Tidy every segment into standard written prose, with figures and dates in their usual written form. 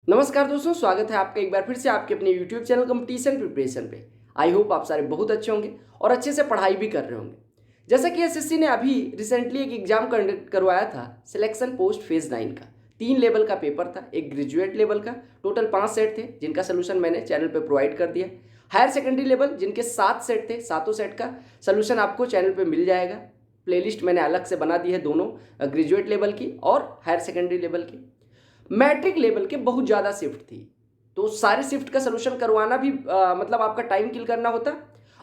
नमस्कार दोस्तों, स्वागत है आपका एक बार फिर से आपके अपने YouTube चैनल कंपटीशन प्रिपरेशन पे। आई होप आप सारे बहुत अच्छे होंगे और अच्छे से पढ़ाई भी कर रहे होंगे। जैसा कि एसएससी ने अभी रिसेंटली एक एग्जाम कंडक्ट करवाया था, सिलेक्शन पोस्ट फेज 9 का 3 लेवल का पेपर था, एक ग्रेजुएट लेवल का। टोटल 5 सेट थे जिनका सोल्यूशन मैंने चैनल पर प्रोवाइड कर दिया। हायर सेकेंडरी लेवल जिनके 7 सेट थे, सातों सेट का सोल्यूशन आपको चैनल पर मिल जाएगा। प्लेलिस्ट मैंने अलग से बना दी है दोनों, ग्रेजुएट लेवल की और हायर सेकेंडरी लेवल की। मैट्रिक लेवल के बहुत ज़्यादा शिफ्ट थी, तो सारे शिफ्ट का सलूशन करवाना भी मतलब आपका टाइम किल करना होता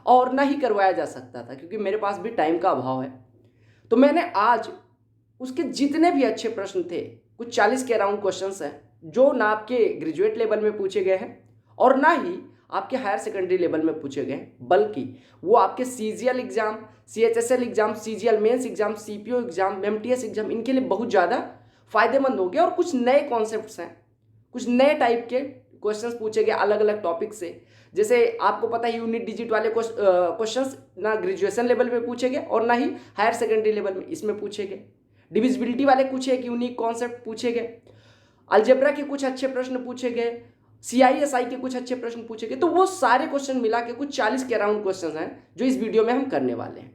और ना ही करवाया जा सकता था, क्योंकि मेरे पास भी टाइम का अभाव है। तो मैंने आज उसके जितने भी अच्छे प्रश्न थे, कुछ 40 के अराउंड क्वेश्चंस हैं जो ना आपके ग्रेजुएट लेवल में पूछे गए हैं और ना ही आपके हायर सेकेंडरी लेवल में पूछे गए हैं, बल्कि वो आपके CGL exam, CHSL exam, CGL mains exam, CPO exam, MTS exam, इनके लिए बहुत ज़्यादा फायदेमंद हो गया। और कुछ नए कॉन्सेप्ट्स हैं, कुछ नए टाइप के क्वेश्चंस पूछे गए अलग अलग टॉपिक से। जैसे आपको पता है यूनिट डिजिट वाले क्वेश्चंस ना ग्रेजुएशन लेवल पे पूछे गए और ना ही हायर सेकेंडरी लेवल में इसमें पूछे गए। डिविजिबिलिटी वाले कुछ एक यूनिक कॉन्सेप्ट पूछे गए, अलजेब्रा के कुछ अच्छे प्रश्न पूछे गए, सीआईएसआई के कुछ अच्छे प्रश्न पूछे गए। तो वो सारे क्वेश्चन मिला के कुछ 40 के अराउंड क्वेश्चन हैं जो इस वीडियो में हम करने वाले हैं।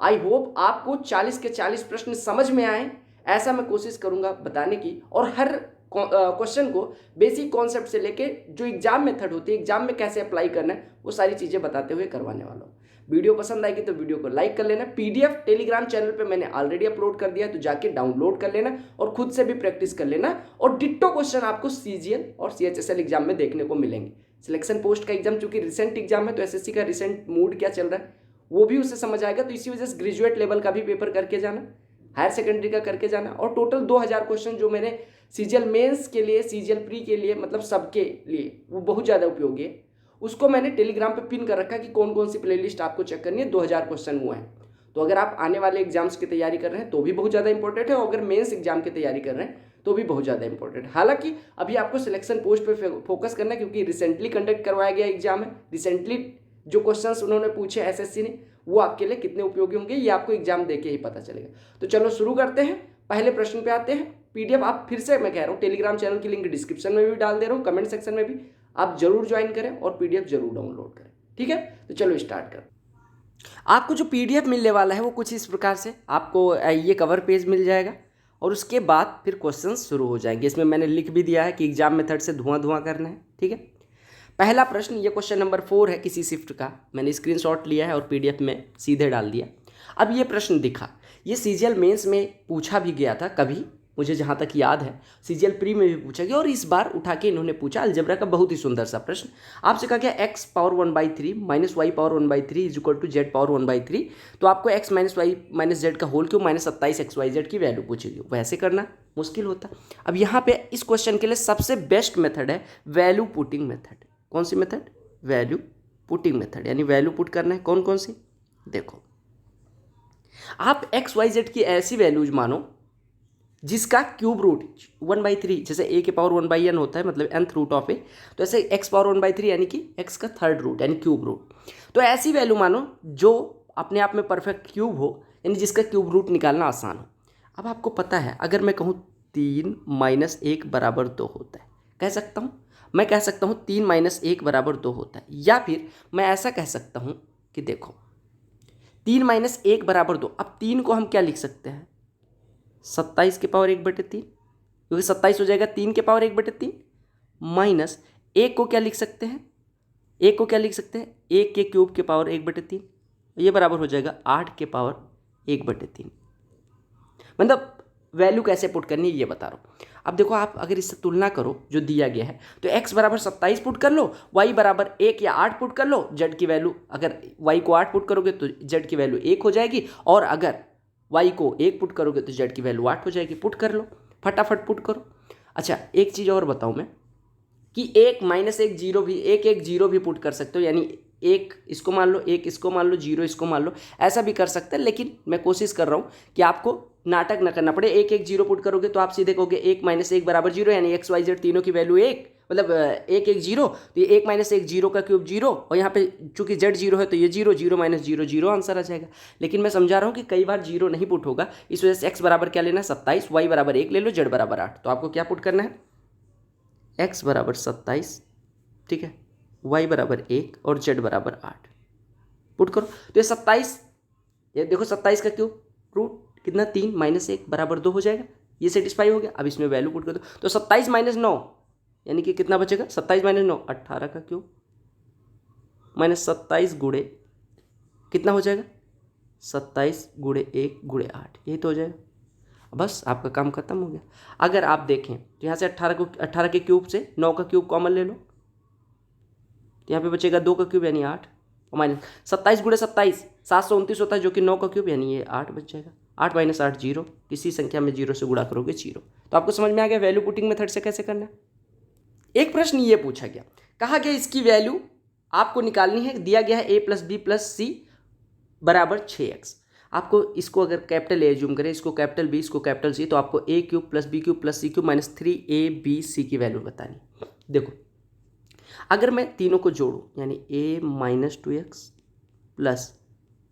आई होप आपको 40 के 40 प्रश्न समझ में आए, ऐसा मैं कोशिश करूंगा बताने की। और हर क्वेश्चन को बेसिक कॉन्सेप्ट से लेके जो एग्जाम मेथड होती है, एग्जाम में कैसे अप्लाई करना है, वो सारी चीज़ें बताते हुए करवाने वाला हूँ। वीडियो पसंद आएगी तो वीडियो को लाइक कर लेना। पीडीएफ टेलीग्राम चैनल पे मैंने ऑलरेडी अपलोड कर दिया है, तो जाके डाउनलोड कर लेना और खुद से भी प्रैक्टिस कर लेना। और डिट्टो क्वेश्चन आपको सीजीएल और सीएचएसएल एग्जाम में देखने को मिलेंगे। सिलेक्शन पोस्ट का एग्जाम चूंकि रिसेंट एग्जाम है, तो एसएससी का रिसेंट मूड क्या चल रहा है वो भी उससे समझ आएगा। तो इसी वजह से ग्रेजुएट लेवल का भी पेपर करके जाना, हायर सेकेंडरी का करके जाना। और टोटल 2000 क्वेश्चन जो मैंने सीजीएल मेंस के लिए, सीजीएल प्री के लिए, मतलब सबके लिए वो बहुत ज़्यादा उपयोगी है, उसको मैंने टेलीग्राम पे पिन कर रखा है कि कौन कौन सी प्लेलिस्ट आपको चेक करनी है। 2000 क्वेश्चन हुए हैं, तो अगर आप आने वाले एग्जाम्स की तैयारी कर रहे हैं तो भी बहुत ज़्यादा इंपॉर्टेंट है, और अगर मेंस एग्जाम की तैयारी कर रहे हैं तो भी बहुत ज़्यादा इंपॉर्टेंट है। हालांकि अभी आपको सिलेक्शन पोस्ट पे फोकस करना है, क्योंकि रिसेंटली कंडक्ट करवाया गया एग्जाम है। रिसेंटली जो क्वेश्चंस उन्होंने पूछे एसएससी ने, वो आपके लिए कितने उपयोगी होंगे ये आपको एग्जाम देके ही पता चलेगा। तो चलो शुरू करते हैं, पहले प्रश्न पे आते हैं। पीडीएफ आप फिर से मैं कह रहा हूँ, टेलीग्राम चैनल की लिंक डिस्क्रिप्शन में भी डाल दे रहा हूँ, कमेंट सेक्शन में भी, आप जरूर ज्वाइन करें और पीडीएफ जरूर डाउनलोड करें। ठीक है, तो चलो स्टार्ट करें। आपको जो पीडीएफ मिलने वाला है वो कुछ इस प्रकार से आपको ये कवर पेज मिल जाएगा और उसके बाद फिर क्वेश्चन शुरू हो जाएंगे। इसमें मैंने लिख भी दिया है कि एग्जाम मेथड से धुआं धुआं करना है। ठीक है, पहला प्रश्न, ये क्वेश्चन नंबर 4 है किसी शिफ्ट का। मैंने स्क्रीनशॉट लिया है और पीडीएफ में सीधे डाल दिया। अब ये प्रश्न दिखा, ये सीजीएल मेंस में पूछा भी गया था कभी, मुझे जहाँ तक याद है सीजीएल प्री में भी पूछा गया, और इस बार उठा के इन्होंने पूछा अलजेब्रा का बहुत ही सुंदर सा प्रश्न। आपसे कहा गया x power 1/3 minus Y power 1/3 is equal to Z power 1/3। तो आपको x minus Y minus Z का होल क्यूब माइनस 27 XYZ की वैल्यू पूछेगी। वैसे करना मुश्किल होता। अब यहाँ पे इस क्वेश्चन के लिए सबसे बेस्ट मेथड है वैल्यू पुटिंग मेथड। कौन सी मेथड? वैल्यू पुटिंग मेथड, यानी वैल्यू पुट करना है। कौन कौन सी? देखो, आप XYZ की ऐसी वैल्यूज मानो जिसका क्यूब रूट 1/3, जैसे a के पावर 1/n होता है, मतलब nth रूट ऑफ a, तो ऐसे x पावर 1/3 यानी कि x का थर्ड रूट यानी क्यूब रूट। तो ऐसी वैल्यू मानो जो अपने आप में परफेक्ट क्यूब हो, यानी जिसका क्यूब रूट निकालना आसान हो। अब आपको पता है, अगर मैं कहूँ 3 - 1 बराबर 2 होता है, कह सकता हूँ, मैं कह सकता हूँ 3 - 1 बराबर 2 होता है। या फिर मैं ऐसा कह सकता हूँ कि देखो 3 - 1 बराबर 2। अब 3 को हम क्या लिख सकते हैं? 27 के पावर 1/3, क्योंकि 27 हो जाएगा 3 के पावर 1/3। माइनस 1 को क्या लिख सकते हैं? 1 को क्या लिख सकते हैं? 1 के क्यूब के पावर 1/3, ये बराबर हो जाएगा 8 के पावर 1/3। मतलब वैल्यू कैसे पुट करनी है ये बता रहा हूँ। अब देखो, आप अगर इससे तुलना करो जो दिया गया है, तो x बराबर 27 पुट कर लो, y बराबर 1 या 8 पुट कर लो। z की वैल्यू, अगर y को 8 पुट करोगे तो z की वैल्यू 1 हो जाएगी, और अगर y को 1 पुट करोगे तो z की वैल्यू 8 हो जाएगी। पुट कर लो, फटाफट पुट करो। अच्छा, एक चीज़ और बताऊँ मैं कि 1 - 1 0 भी, 1 1 0 भी पुट कर सकते हो, यानी 1 इसको मान लो, 1 इसको मान लो, 0 इसको मान लो, ऐसा भी कर सकते हैं। लेकिन मैं कोशिश कर रहा हूँ कि आपको नाटक न करना पड़े। 1 1 0 पुट करोगे तो आप सीधे कहोगे 1 - 1 बराबर 0, यानी XYZ तीनों की वैल्यू 1, मतलब 1 1 0। तो ये 1 - 1 0 का क्यूब 0, और यहाँ पे चूंकि Z 0 है तो ये 0 0 - 0 0 आंसर आ जाएगा। लेकिन मैं समझा रहा हूँ कि कई बार 0 नहीं पुट होगा, इस वजह से x बराबर क्या लेना है? 27, y बराबर 1 ले लो, z बराबर 8। तो आपको क्या पुट करना है? x बराबर 27, ठीक है, y बराबर 1 और z बराबर 8। पुट करो तो ये 27, ये देखो 27 का क्यूब रूट कितना 3 माइनस 1 बराबर 2 हो जाएगा, ये सेटिस्फाई हो गया। अब इसमें वैल्यू पुट कर दो तो 27 माइनस 9 यानी कि कितना बचेगा, 27 माइनस 9 18 का क्यूब माइनस 27 गुणे कितना हो जाएगा, 27 गुणे 1 गुणे 8, यही तो हो जाएगा। बस आपका काम खत्म हो गया। अगर आप देखें तो यहाँ से 18 के क्यूब से 9 का क्यूब कॉमन ले लो, तो यहाँ पे बचेगा 2 का क्यूब यानी 8 और माइनस 27 गुणे 27 729 होता है जो कि 9 का क्यूब यानी ये 8 बच जाएगा। 8 माइनस 8 जीरो, किसी संख्या में जीरो से गुणा करोगे जीरो। तो आपको समझ में आ गया वैल्यू पुटिंग मेथड से कैसे करना है। एक प्रश्न ये पूछा गया, कहा गया इसकी वैल्यू आपको निकालनी है, दिया गया है a plus B plus C बराबर 6x। आपको इसको अगर कैपिटल ए जूम करें, इसको कैपिटल बी, इसको कैपिटल सी, तो आपको A cube plus B cube plus C cube minus 3ab की वैल्यू बतानी। देखो अगर मैं तीनों को जोड़ूं यानी a minus 2x plus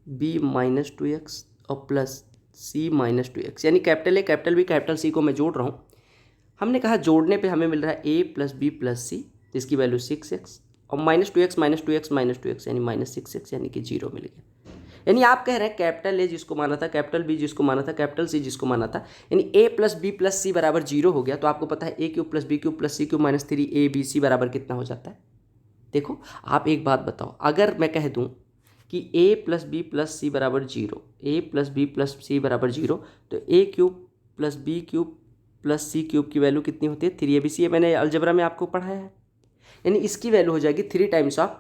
b minus 2x और प्लस c माइनस 2x, यानी capital A capital B capital C को मैं जोड़ रहा हूँ। हमने कहा जोड़ने पे हमें मिल रहा है a प्लस बी प्लस सी, जिसकी वैल्यू 6x और minus 2x minus 2x minus 2x यानी माइनस 6x यानी कि जीरो मिल गया। यानी आप कह रहे हैं कैपिटल ए जिसको माना था, कैपिटल बी जिसको माना था, कैपिटल सी जिसको माना था, यानी a plus B plus C बराबर जीरो हो गया। तो आपको पता है a cube plus B cube plus C cube minus 3ab बराबर कितना हो जाता है। देखो आप एक बात बताओ, अगर मैं कह दूं कि a plus B plus C बराबर zero, a plus B plus C बराबर जीरो, तो a cube plus B cube plus C cube की वैल्यू कितनी होती है 3abc। ये मैंने अलजेब्रा में आपको पढ़ाया है। यानी इसकी वैल्यू हो जाएगी 3 times of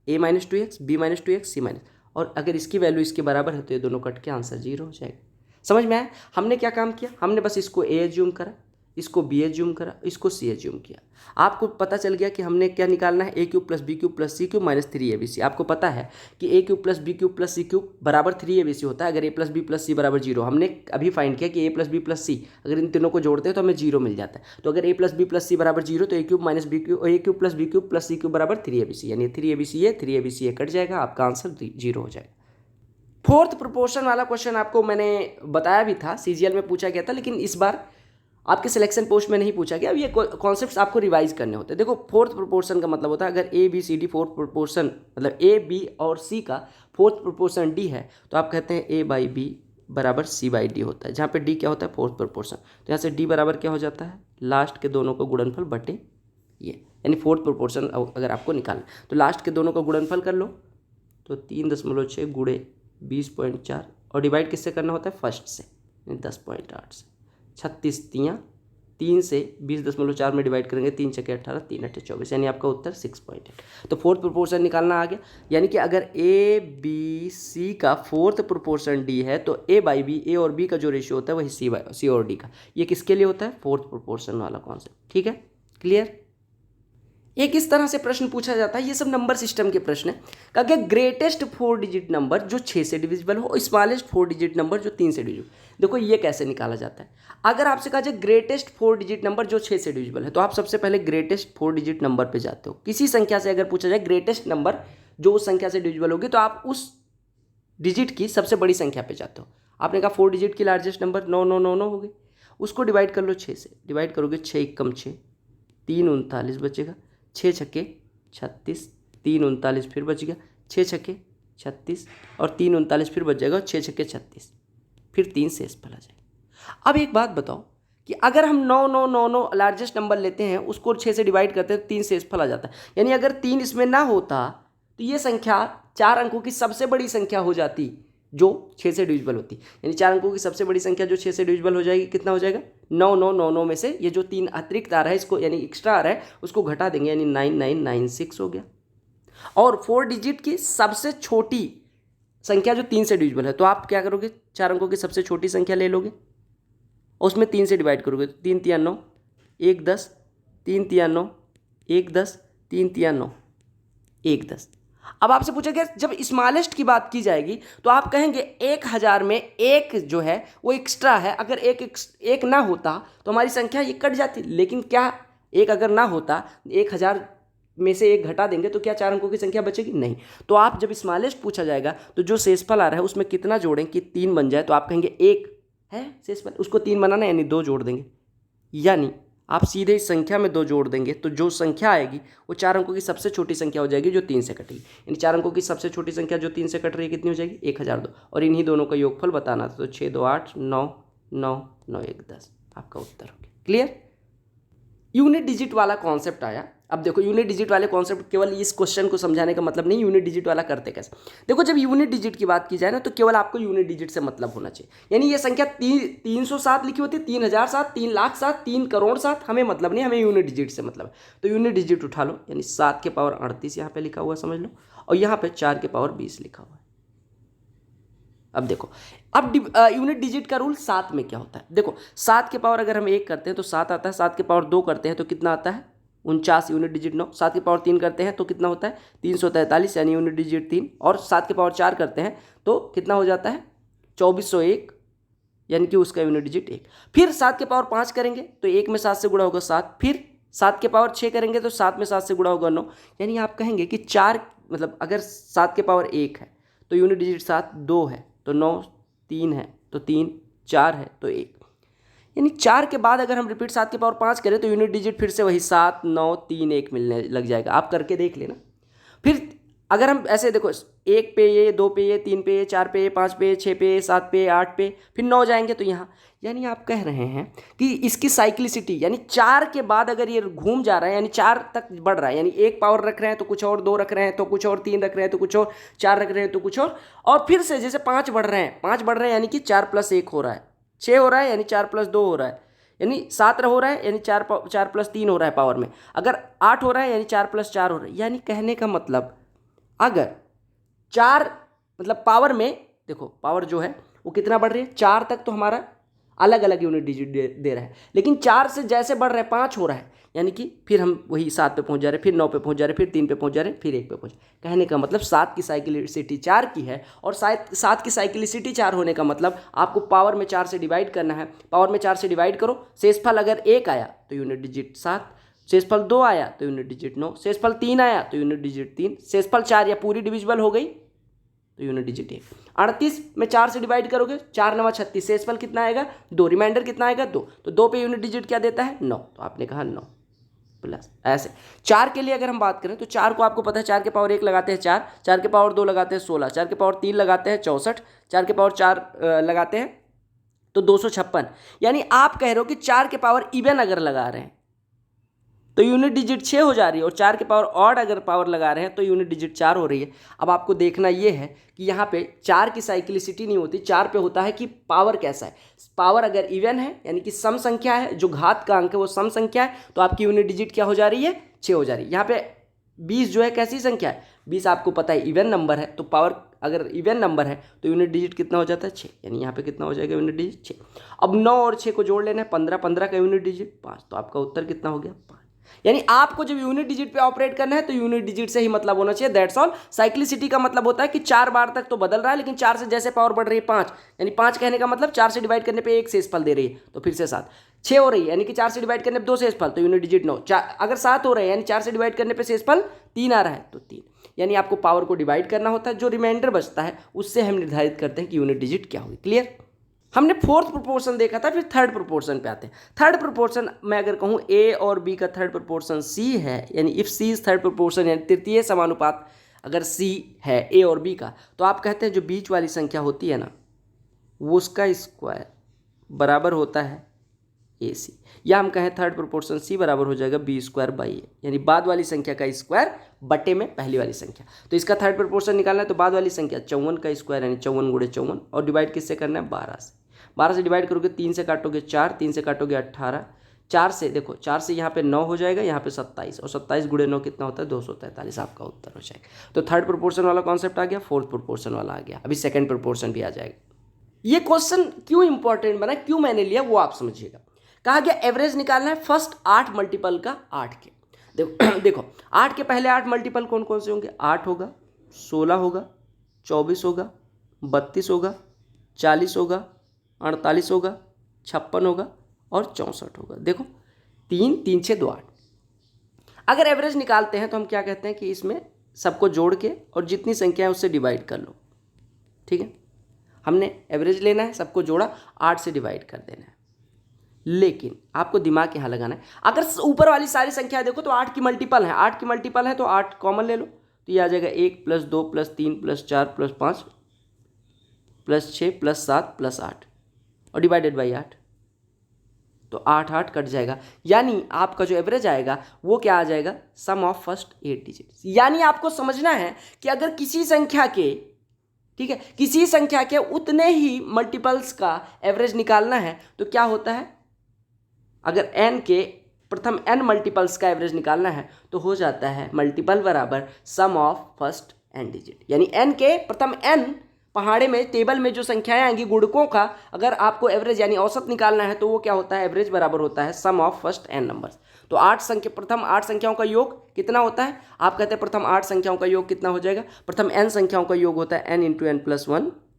a minus 2x B minus 2x C minus, और अगर इसकी वैल्यू इसके बराबर है तो ये दोनों कट के आंसर जीरो हो जाएगा। समझ में आया। हमने क्या काम किया, हमने बस इसको a एज्यूम करा, इसको b एज्यूम करा, इसको c एज्यूम किया। आपको पता चल गया कि हमने क्या निकालना है, a cube plus B cube plus C cube minus 3abc। आपको पता है कि a cube plus B cube plus C cube बराबर 3abc होता है अगर a plus B plus C बराबर जीरो। हमने अभी फाइंड किया कि a plus B plus C अगर इन तीनों को जोड़ते हैं तो हमें जीरो मिल जाता है। तो अगर a plus B plus C बराबर जीरो तो a cube minus B cube, a cube plus B cube plus C cube बराबर 3abc, यानी 3abc ये कट जाएगा, आपका आंसर जीरो हो जाएगा। फोर्थ प्रोपोर्शन वाला क्वेश्चन आपको मैंने बताया भी था, सीजीएल में पूछा गया था, लेकिन इस बार आपके सिलेक्शन पोस्ट में नहीं पूछा गया। अब ये कॉन्सेप्ट्स आपको रिवाइज करने होते हैं। देखो फोर्थ प्रोपोर्शन का मतलब होता है अगर A B C D fourth proportion, मतलब ए बी और सी का फोर्थ प्रोपोर्शन डी है तो आप कहते हैं ए बाई बी बराबर सी बाई डी होता है, जहाँ पे डी क्या होता है फोर्थ प्रोपोर्शन। तो यहाँ से डी बराबर क्या हो जाता है, लास्ट के दोनों को गुणनफल बटे ये, यानी फोर्थ प्रोपोर्शन अगर आपको निकालना तो लास्ट के दोनों को गुणनफल कर लो तो 3.6 गुणे 20.4 और डिवाइड किससे करना होता है, फर्स्ट से, 10.8 से। 36 तियाँ 3 से 20.4 में डिवाइड करेंगे, 3 छके 18 3 अट्ठे 24, यानी आपका उत्तर 6.8। तो फोर्थ प्रोपोर्शन निकालना आ गया। यानी कि अगर ए बी सी का फोर्थ प्रोपोर्शन डी है तो ए बाई बी, ए और बी का जो रेशियो होता है वही सी और डी का। ये किसके लिए होता है, फोर्थ प्रोपोर्शन वाला कॉन्सेप्ट। ठीक है, क्लियर। एक इस तरह से प्रश्न पूछा जाता है, ये सब नंबर सिस्टम के प्रश्न है। कहा गया ग्रेटेस्ट 4 डिजिट नंबर जो 6 से डिविजिबल हो, स्मॉलेस्ट 4 डिजिट नंबर जो 3 से डिविजिबल। देखो ये कैसे निकाला जाता है। अगर आपसे कहा जाए ग्रेटेस्ट 4 डिजिट नंबर जो 6 से डिविजिबल है तो आप सबसे पहले ग्रेटेस्ट 4 डिजिट नंबर पे जाते हो। किसी संख्या से अगर पूछा जाए ग्रेटेस्ट नंबर जो उस संख्या से डिविजिबल होगी तो आप उस डिजिट की सबसे बड़ी संख्या पे जाते हो। आपने कहा 4 डिजिट की लार्जेस्ट नंबर 9 हो गई, उसको डिवाइड कर लो 6 से, डिवाइड करोगे 6 एकम 6, 3 39 बचेगा, 6 छक्के 36, 3 39 फिर बच गया, 6 छक्के 36 और 3 39 फिर बच जाएगा, 6 छक्के 36, फिर 3 शेष फल आ जाएगा। अब एक बात बताओ कि अगर हम 9 लार्जेस्ट नंबर लेते हैं उसको 6 से डिवाइड करते हैं तो 3 शेष फल आ जाता है। यानी अगर 3 इसमें ना होता तो ये संख्या 4 अंकों की सबसे बड़ी संख्या हो जाती जो 6 से डिविजिबल होती। यानी 4 अंकों की सबसे बड़ी संख्या जो 6 से डिविजिबल हो जाएगी, कितना हो जाएगा 9 में से ये जो 3 अतिरिक्त आ रहा है इसको, यानी एक्स्ट्रा आ रहा है उसको घटा देंगे, यानी 9996 हो गया। और 4 डिजिट की सबसे छोटी संख्या जो 3 से डिविजिबल है तो आप क्या करोगे, 4 अंकों की सबसे छोटी संख्या ले लोगे और उसमें 3 से डिवाइड करोगे तो 3 तिया 9, 1 10, 3 तिया 9, 1 10, 3 तिया 9, 1 10। अब आपसे पूछा गया जब स्मॉलेस्ट की बात की जाएगी तो आप कहेंगे 1000 में एक जो है वो एक्स्ट्रा है। अगर एक ना होता तो हमारी संख्या ये कट जाती, लेकिन क्या एक अगर ना होता 1000 में से एक घटा देंगे तो क्या 4 अंकों की संख्या बचेगी, नहीं। तो आप जब स्मॉलेस्ट पूछा जाएगा तो जो शेषफल आ रहा है उसमें कितना जोड़ें कि 3 बन जाए, तो आप कहेंगे 1 है शेषफल, उसको 3 बनाना यानी 2 जोड़ देंगे, यानी आप सीधे इस संख्या में 2 जोड़ देंगे तो जो संख्या आएगी वो 4 अंकों की सबसे छोटी संख्या हो जाएगी जो 3 से कटेगी। यानी 4 अंकों की सबसे छोटी संख्या जो 3 से कट रही है कितनी हो जाएगी 1002। और इन्हीं दोनों का योगफल बताना था, तो 6 2 8 9 9 9 1 10 आपका उत्तर हो गया। क्लियर। यूनिट डिजिट वाला कॉन्सेप्ट आया। अब देखो यूनिट डिजिट वाले कॉन्सेप्ट केवल इस क्वेश्चन को समझाने का मतलब नहीं यूनिट डिजिट वाला करते कैसे। देखो जब यूनिट डिजिट की बात की जाए ना तो केवल आपको यूनिट डिजिट से मतलब होना चाहिए। यानी ये संख्या 307 लिखी होती है, 3007, 3,00,007, 3,00,00,007, हमें मतलब नहीं, हमें यूनिट डिजिट से मतलब। तो यूनिट डिजिट उठा लो, यानी 7 के पावर 38 यहाँ पे लिखा हुआ समझ लो, और यहाँ पे 4 के पावर 20 लिखा हुआ है। अब देखो, अब यूनिट डिजिट का रूल 7 में क्या होता है। देखो 7 के पावर अगर हम 1 करते हैं तो 7 आता है, 7 के पावर 2 करते हैं तो कितना आता है 49, यूनिट डिजिट 9। 7 के पावर 3 करते हैं तो कितना होता है 343, यानी यूनिट डिजिट 3। और 7 के पावर 4 करते हैं तो कितना हो जाता है 2401, यानी कि उसका यूनिट डिजिट 1। फिर 7 के पावर 5 करेंगे तो 1 में 7 से गुणा होगा 7। फिर 7 के पावर 6 करेंगे तो 7 में 7 से गुणा होगा 9। यानी आप कहेंगे कि 4 मतलब अगर 7 के पावर 1 है तो यूनिट डिजिट 7, 2 है तो 9, 3 है तो 3, 4 है तो 1। यानी 4 के बाद अगर हम रिपीट 7 के पावर 5 करें तो यूनिट डिजिट फिर से वही 7 9 3 1 मिलने लग जाएगा। आप करके देख लेना। फिर अगर हम ऐसे देखो 1 पे ये, 2 पे ये, 3 पे ये, 4 पे ये, 5 पे ये, 6 पे ये, 7 पे ये, 8 पे, फिर 9 जाएंगे तो यहाँ, यानी आप कह रहे हैं कि इसकी साइक्लिसिटी यानी 4 के बाद अगर ये घूम जा रहा है यानी 4 तक बढ़ रहा है, यानी 1 पावर रख रहे हैं तो कुछ और, 2 रख रहे हैं तो कुछ और, 3 रख रहे हैं तो कुछ और, 4 रख रहे हैं तो कुछ और फिर से जैसे 5 बढ़ रहे हैं, 5 बढ़ रहे हैं यानी कि 4 + 1 हो रहा है, 6 हो रहा है यानी 4 + 2 हो रहा है, यानी 7 हो रहा है यानी 4 + 3 हो रहा है पावर में, अगर 8 हो रहा है यानी 4 + 4 हो रहा है। यानी कहने का मतलब अगर 4 मतलब पावर में देखो पावर जो है वो कितना बढ़ रही है 4 तक तो हमारा अलग अलग यूनिट डिजिट दे रहा है, लेकिन 4 से जैसे बढ़ रहा है 5 हो रहा है, यानी कि फिर हम वही 7 पे पहुंच जा रहे हैं, फिर 9 पे पहुंच जा रहे हैं, फिर 3 पे पहुंच जा रहे हैं, फिर 1 पे पहुंच। कहने का मतलब 7 की साइक्लिसिटी 4 की है, और 7 की साइक्लिसिटी 4 होने का मतलब आपको पावर में 4 से डिवाइड करना है। पावर में 4 से डिवाइड करो, शेषफल अगर 1 आया तो यूनिट डिजिट 7, शेषफल 2 आया तो यूनिट डिजिट 9, शेषफल 3 आया तो यूनिट डिजिट 3, शेषफल 4 या पूरी डिविजिबल हो गई तो यूनिट डिजिट 1। 38 में 4 से डिवाइड करोगे 4 9 36, शेषफल कितना आएगा 2, रिमाइंडर कितना आएगा 2, तो 2 पे यूनिट डिजिट क्या देता है 9, तो आपने कहा 9 प्लस। ऐसे 4 के लिए अगर हम बात करें तो 4 को आपको पता है 4 के पावर 1 लगाते हैं 4, 4 के पावर 2 लगाते हैं 16, 4 के पावर 3 लगाते हैं 64, 4 के पावर 4 लगाते हैं तो 256। यानी आप कह रहे हो कि 4 के पावर इवन अगर लगा रहे हैं तो यूनिट डिजिट 6 हो जा रही है, और 4 के पावर ऑड अगर पावर लगा रहे हैं तो यूनिट डिजिट 4 हो रही है। अब आपको देखना ये है कि यहाँ पे 4 की साइक्लिसिटी नहीं होती, 4 पे होता है कि पावर कैसा है। पावर अगर इवन है यानी कि सम संख्या है, जो घात का अंक है वो सम संख्या है, तो आपकी यूनिट डिजिट क्या हो जा रही है 6 हो जा रही है। यहाँ पे 20 जो है कैसी संख्या है, 20 आपको पता है इवन नंबर है, तो पावर अगर इवन नंबर है तो यूनिट डिजिट कितना हो जाता है 6, यानी यहाँ पे कितना हो जाएगा यूनिट डिजिट 6। अब 9 और 6 को जोड़ लेना है 15, 15 का यूनिट डिजिट 5, तो आपका उत्तर कितना हो गया 5। यानी आपको जब यूनिट डिजिट पे ऑपरेट करना है तो यूनिट डिजिट से ही मतलब होना चाहिए, दैट्स ऑल। साइक्लिसिटी का मतलब होता है कि 4 बार तक तो बदल रहा है, लेकिन 4 से जैसे पावर बढ़ रही है 5, यानी 5 कहने का मतलब 4 से डिवाइड करने पे 1 शेषफल दे रही है तो फिर से 7, 6 हो रही है यानी कि 4 से डिवाइड करने पे 2 शेषफल तो यूनिट डिजिट 9, अगर 7 हो रहे हैं यानी 4 से डिवाइड करने पे शेषफल 3 आ रहा है तो 3। यानी आपको पावर को डिवाइड करना होता है, जो रिमाइंडर बचता है उससे हम निर्धारित करते हैं कि यूनिट डिजिट क्या होगी। क्लियर। हमने फोर्थ प्रोपोर्शन देखा था, फिर थर्ड प्रोपोर्शन पे आते हैं। थर्ड प्रोपोर्शन मैं अगर कहूँ ए और बी का थर्ड प्रोपोर्शन सी है, यानी if C is third proportion यानी तृतीय समानुपात अगर सी है ए और बी का, तो आप कहते हैं जो बीच वाली संख्या होती है ना वो उसका स्क्वायर बराबर होता है ए सी, या हम कहें थर्ड प्रोपोर्शन सी बराबर हो जाएगा बी स्क्वायर बाई ए, यानी बाद वाली संख्या का स्क्वायर बटे में पहली वाली संख्या। तो इसका थर्ड प्रोपोर्शन निकालना है तो बाद वाली संख्या 54 का स्क्वायर यानी 54 गुणे 54, और डिवाइड किससे करना है 12 से। 12 से डिवाइड करोगे 3 से काटोगे 4, 3 से काटोगे 18, 4 से देखो 4 से यहाँ पे 9 हो जाएगा, यहाँ पे 27, और 27 गुणे 9 कितना होता है 243, आपका उत्तर हो जाएगा। तो थर्ड प्रोपोर्शन वाला कॉन्सेप्ट आ गया, फोर्थ प्रोपोर्शन वाला आ गया, अभी सेकंड प्रोपोर्शन भी आ जाएगा। ये क्वेश्चन क्यों इंपॉर्टेंट बना, क्यों मैंने लिया वो आप समझिएगा। कहा गया एवरेज निकालना है फर्स्ट 8 मल्टीपल का 8 के। देखो 8 के पहले 8 मल्टीपल कौन कौन से होंगे, 8 होगा, 16 होगा, 24 होगा, 32 होगा, 40 होगा, 48 होगा, 56 होगा और 64 होगा। देखो 3 3 6 2 8। अगर एवरेज निकालते हैं तो हम क्या कहते हैं कि इसमें सबको जोड़ के और जितनी संख्या है उससे डिवाइड कर लो। ठीक है, हमने एवरेज लेना है, सबको जोड़ा 8 से डिवाइड कर देना है। लेकिन आपको दिमाग यहाँ लगाना है, अगर ऊपर वाली सारी संख्या देखो तो 8 की मल्टीपल है, 8 की मल्टीपल है तो 8 कॉमन ले लो, तो ये आ जाएगा 1 + 2 + 3 + 4 + 5 + 6 + 7 + 8 और डिवाइडेड बाई 8, तो 8 8 कट जाएगा। यानी आपका जो एवरेज आएगा वो क्या आ जाएगा, सम ऑफ फर्स्ट 8 डिजिट्स। यानी आपको समझना है कि अगर किसी संख्या के, ठीक है, किसी संख्या के उतने ही मल्टीपल्स का एवरेज निकालना है तो क्या होता है, अगर n के प्रथम n मल्टीपल्स का एवरेज निकालना है तो हो जाता है मल्टीपल बराबर सम ऑफ फर्स्ट n डिजिट। यानी n के प्रथम n पहाड़े में टेबल में जो संख्याएं आएंगी गुणकों का, अगर आपको एवरेज यानी औसत निकालना है तो वो क्या होता है, एवरेज बराबर होता है सम ऑफ फर्स्ट n नंबर्स। तो 8 संख्या, प्रथम 8 संख्याओं का योग कितना होता है, आप कहते हैं प्रथम 8 संख्याओं का योग कितना हो जाएगा, प्रथम n संख्याओं का योग होता है n × n +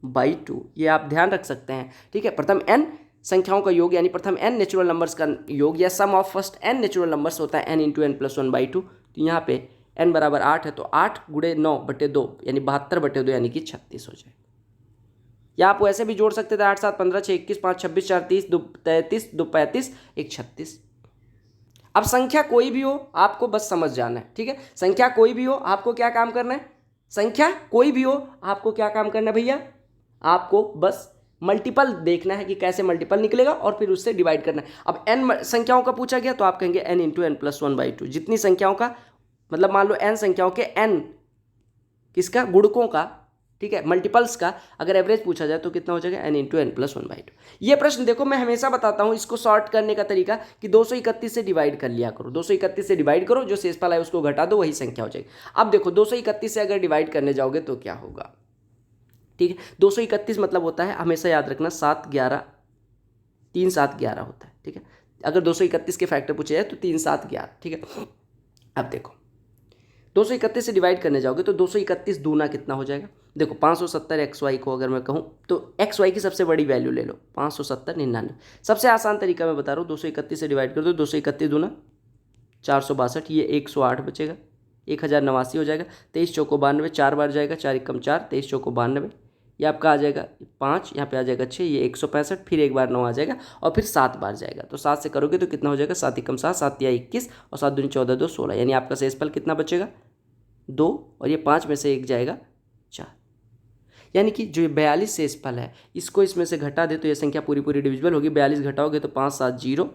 1/2। ये आप ध्यान रख सकते हैं, ठीक है। प्रथम n संख्याओं का योग यानी प्रथम n नेचुरल नंबर्स का योग या sum of first n natural numbers होता है n × n + 1/2। तो यहाँ पे n बराबर 8 है तो 8 × 9/2 यानी 72/2 यानी कि 36 हो जाए। या आप वैसे भी जोड़ सकते थे 8 7 15 6 21 5 26 4 30 2 33 2 35 1 36। अब संख्या कोई भी हो आपको बस समझ जाना है, ठीक है। संख्या कोई भी हो आपको क्या काम करना है, संख्या कोई भी हो आपको क्या काम करना है भैया, आपको बस मल्टीपल देखना है कि कैसे मल्टीपल निकलेगा और फिर उससे डिवाइड करना है। अब n संख्याओं का पूछा गया तो आप कहेंगे n × n + 1/2। जितनी संख्याओं का मतलब मान लो n संख्याओं के n किसका, गुणकों का, ठीक है, मल्टीपल्स का अगर एवरेज पूछा जाए तो कितना हो जाएगा n × n + 1/2। ये प्रश्न देखो मैं हमेशा बताता हूँ इसको सॉर्ट करने का तरीका कि 231 से डिवाइड कर लिया करो, 231 से डिवाइड करो, जो शेषफल है उसको घटा दो, वही संख्या हो जाएगी। अब देखो 231 से अगर डिवाइड करने जाओगे तो क्या होगा, ठीक है। 231 मतलब होता है, हमेशा याद रखना 7 11 3 7 11 होता है, ठीक है। अगर 231 के फैक्टर पूछे जाए तो 3 7 11, ठीक है। अब देखो 231 से डिवाइड करने जाओगे तो 231 दूना कितना हो जाएगा, देखो 570 XY को अगर मैं कहूँ तो XY की सबसे बड़ी वैल्यू ले लो 570 99। सबसे आसान तरीका मैं बता रहा हूँ, 231 से डिवाइड कर दो, 231 दूना 462, ये 108 बचेगा, 1089 हो जाएगा, 23 चौको 92, 4 बार जाएगा, 4 एकम 4, 23 चौको 92, ये आपका आ जाएगा 5, यहाँ पे आ जाएगा 6, ये 165, फिर एक बार 9 आ जाएगा और फिर 7 बार जाएगा। तो 7 से करोगे तो कितना हो जाएगा, 7 एकम 7, 7 या 21 और 7 दूनी 14 2 16, यानी आपका शेषफल कितना बचेगा 2 और ये 5 में से 1 जाएगा 4। यानी कि जो 42 शेषफल है इसको इसमें से घटा दे तो ये संख्या पूरी पूरी डिविजिबल होगी। 42 घटाओगे तो 5 7 0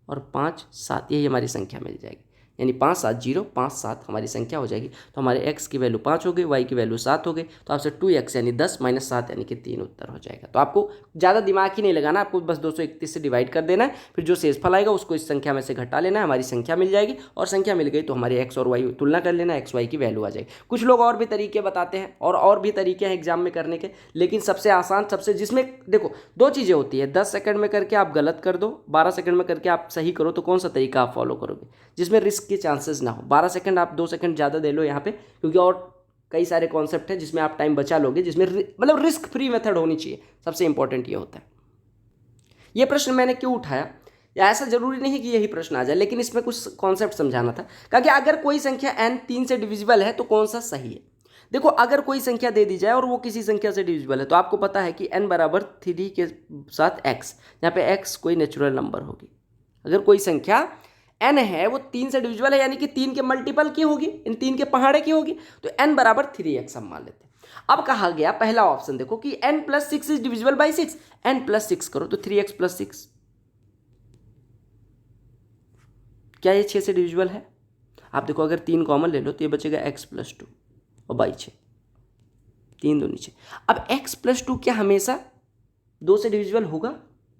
और 5 7, यही हमारी संख्या मिल जाएगी। यानी 5 7 0 5 7 हमारी संख्या हो जाएगी। तो हमारे x की वैल्यू 5 हो गई, y की वैल्यू 7 हो गई, तो आपसे 2x यानी 10 - 7 यानी कि 3 उत्तर हो जाएगा। तो आपको ज़्यादा दिमाग ही नहीं लगाना, आपको बस 231 से डिवाइड कर देना है, फिर जो शेषफल आएगा उसको इस संख्या में से घटा लेना है, हमारी संख्या मिल जाएगी और संख्या मिल गई तो हमारे x और y तुलना कर लेना, x y की वैल्यू आ जाएगी। कुछ लोग और भी तरीके बताते हैं और भी तरीके हैं एग्जाम में करने के, लेकिन सबसे आसान सबसे जिसमें देखो 2 चीज़ें होती है, 10 सेकंड में करके आप गलत कर दो, 12 सेकंड में करके आप सही करो, तो कौन सा तरीका आप फॉलो करोगे जिसमें रिस्क के चांसेस ना हो। 12 सेकंड आप 2 सेकंड ज़्यादा दे लो यहाँ पे, क्योंकि और कई सारे कॉन्सेप्ट हैं जिसमें आप टाइम बचा लोगे, जिसमें मतलब रिस्क फ्री मेथड होनी चाहिए, सबसे इंपॉर्टेंट ये होता है। ये प्रश्न मैंने क्यों उठाया, या ऐसा जरूरी नहीं कि यही प्रश्न आ जाए, लेकिन इसमें कुछ कॉन्सेप्ट समझाना था। क्योंकि अगर कोई संख्या n 3 से डिविजिबल है तो कौन सा सही है। देखो अगर कोई संख्या दे दी जाए और वो किसी संख्या से डिविजिबल है तो आपको पता है कि n बराबर 3 के साथ x, यहाँ पे x कोई नेचुरल नंबर होगी। अगर कोई संख्या n है वो 3 से डिविजिबल है यानी कि 3 के मल्टीपल की होगी, इन 3 के पहाड़े की होगी, तो n बराबर 3x हम मान लेते हैं। अब कहा गया पहला ऑप्शन देखो कि n + 6 is divisible by 6, n + 6 करो तो 3x + 6, क्या ये 6 से डिविजिबल है। आप देखो अगर 3 कॉमन ले लो तो ये बचेगा x + 2 और बाई 6, 3 दूनी 6। अब x + 2 क्या हमेशा 2 से डिविजिबल होगा,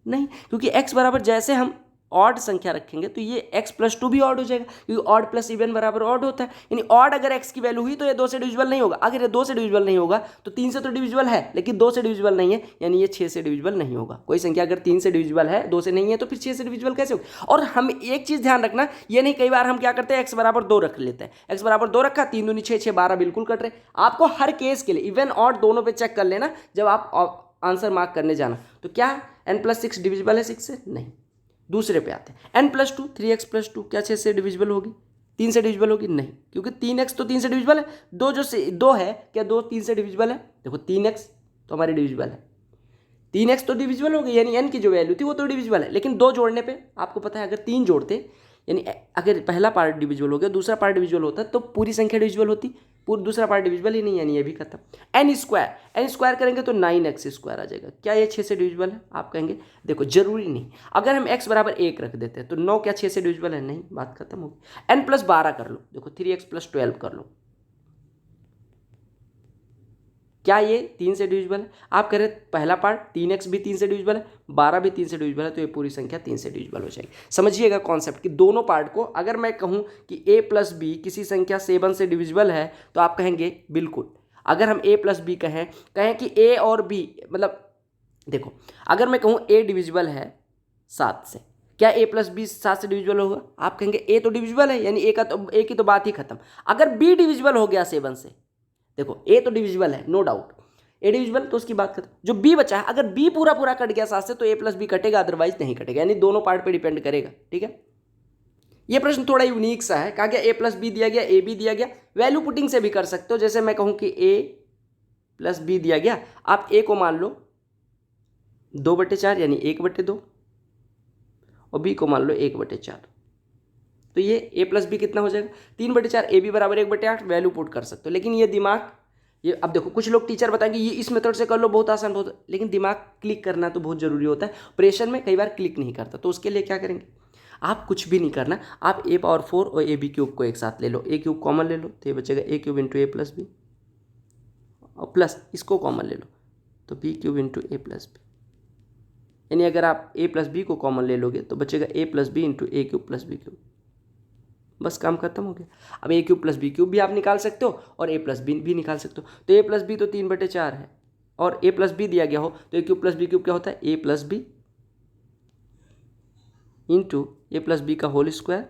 नहीं, क्योंकि x बराबर जैसे हम ऑड संख्या रखेंगे तो ये x + 2 भी ऑड हो जाएगा, क्योंकि ऑड प्लस इवन बराबर ऑड होता है। यानी ऑड अगर x की वैल्यू हुई तो ये 2 से डिविजिबल नहीं होगा। अगर ये 2 से डिविजिबल नहीं होगा तो 3 से तो डिविजिबल है लेकिन 2 से डिविजिबल नहीं है, यानी ये 6 से डिविजिबल नहीं होगा। कोई संख्या अगर 3 से डिविजिबल है 2 से नहीं है तो फिर 6 से डिविजिबल कैसे होगा। और हम एक चीज़ ध्यान रखना, ये नहीं कई बार हम क्या करते हैं x बराबर 2 रख लेते हैं, x बराबर 2 रखा, 3 दूनी 6 6 12 बिल्कुल कट रहे। आपको हर केस के लिए इवन ऑड दोनों पे चेक कर लेना जब आप आंसर मार्क करने जाना। तो क्या n + 6 डिविजिबल है 6 से, नहीं। दूसरे पे आते हैं n + 2 3x + 2 क्या 6 से डिविजिबल होगी, 3 से डिविजिबल होगी, नहीं, क्योंकि 3x तो 3 से डिविजिबल है, 2 जो से 2 है क्या 2 3 से डिविजिबल है, देखो 3x तो हमारी डिविजिबल है, 3x तो डिविजिबल हो गई, यानी n की जो वैल्यू थी वो तो डिविजिबल है, लेकिन 2 जोड़ने पे आपको पता है अगर 3 जोड़ते, यानी अगर पहला पार्ट डिविजिबल हो गया, दूसरा पार्ट डिविजिबल होता तो पूरी संख्या डिविजिबल होती, पूरी दूसरा पार्ट डिविजिबल ही नहीं, यानी ये भी खत्म। एन स्क्वायर करेंगे तो 9x² आ जाएगा। क्या ये 6 से डिविजिबल है? आप कहेंगे देखो जरूरी नहीं, अगर हम x बराबर 1 रख देते हैं तो 9 क्या 6 से डिविजिबल है? नहीं, बात खत्म होगी। n+12 कर लो, देखो 3x+12 कर लो, क्या ये 3 से डिविजिबल है? आप कह रहे पहला पार्ट 3x भी 3 से डिविजिबल है, 12 भी 3 से डिविजिबल है, तो ये पूरी संख्या 3 से डिविजिबल हो जाएगी। समझिएगा कॉन्सेप्ट कि दोनों पार्ट को, अगर मैं कहूं कि a+b किसी संख्या 7 से डिविजिबल है तो आप कहेंगे बिल्कुल। अगर हम a+b कहें कि a और b, मतलब देखो अगर मैं कहूँ a डिविजिबल है 7 से, क्या a+b 7 से डिविजिबल होगा? आप कहेंगे a तो डिविजिबल है, यानी a की तो बात ही खत्म। अगर b डिविजिबल हो गया 7 से, देखो ए तो डिविजिबल है नो डाउट, ए डिविजिबल तो उसकी बात करते, जो बी बचा है अगर बी पूरा कट गया 7 से तो a+b कटेगा, अदरवाइज नहीं कटेगा, यानी दोनों पार्ट पे डिपेंड करेगा। ठीक है, ये प्रश्न थोड़ा यूनिक सा है, कहा गया a+b दिया गया, ए बी दिया गया, वैल्यू पुटिंग से भी कर सकते हो। जैसे मैं कहूं कि a+b दिया गया, आप a को मान लो 2/4 यानी 1/2 और b को मान लो 1/4, तो ये a+b कितना हो जाएगा? 3/4, ab बराबर 1/8, वैल्यू पुट कर सकते हो। लेकिन ये दिमाग, ये अब देखो कुछ लोग टीचर बताएंगे ये इस मेथड से कर लो बहुत आसान, बहुत, लेकिन दिमाग क्लिक करना तो बहुत जरूरी होता है, ऑपरेशन में कई बार क्लिक नहीं करता, तो उसके लिए क्या करेंगे, आप कुछ भी नहीं करना, आप a⁴ और ab³ को एक साथ ले लो, a³ कॉमन ले लो तो ये बचेगा a³ × a+b, और प्लस इसको कॉमन ले लो तो b³ × a+b, यानी अगर आप a+b को कॉमन ले लोगे तो बचेगा a+b × a³ + b³, बस काम खत्म हो गया। अब a³ + b³ भी आप निकाल सकते हो और a+b भी निकाल सकते हो, तो a+b तो 3/4 है और a+b दिया गया हो तो a³ + b³ क्या होता है? a+b × a+b का होल स्क्वायर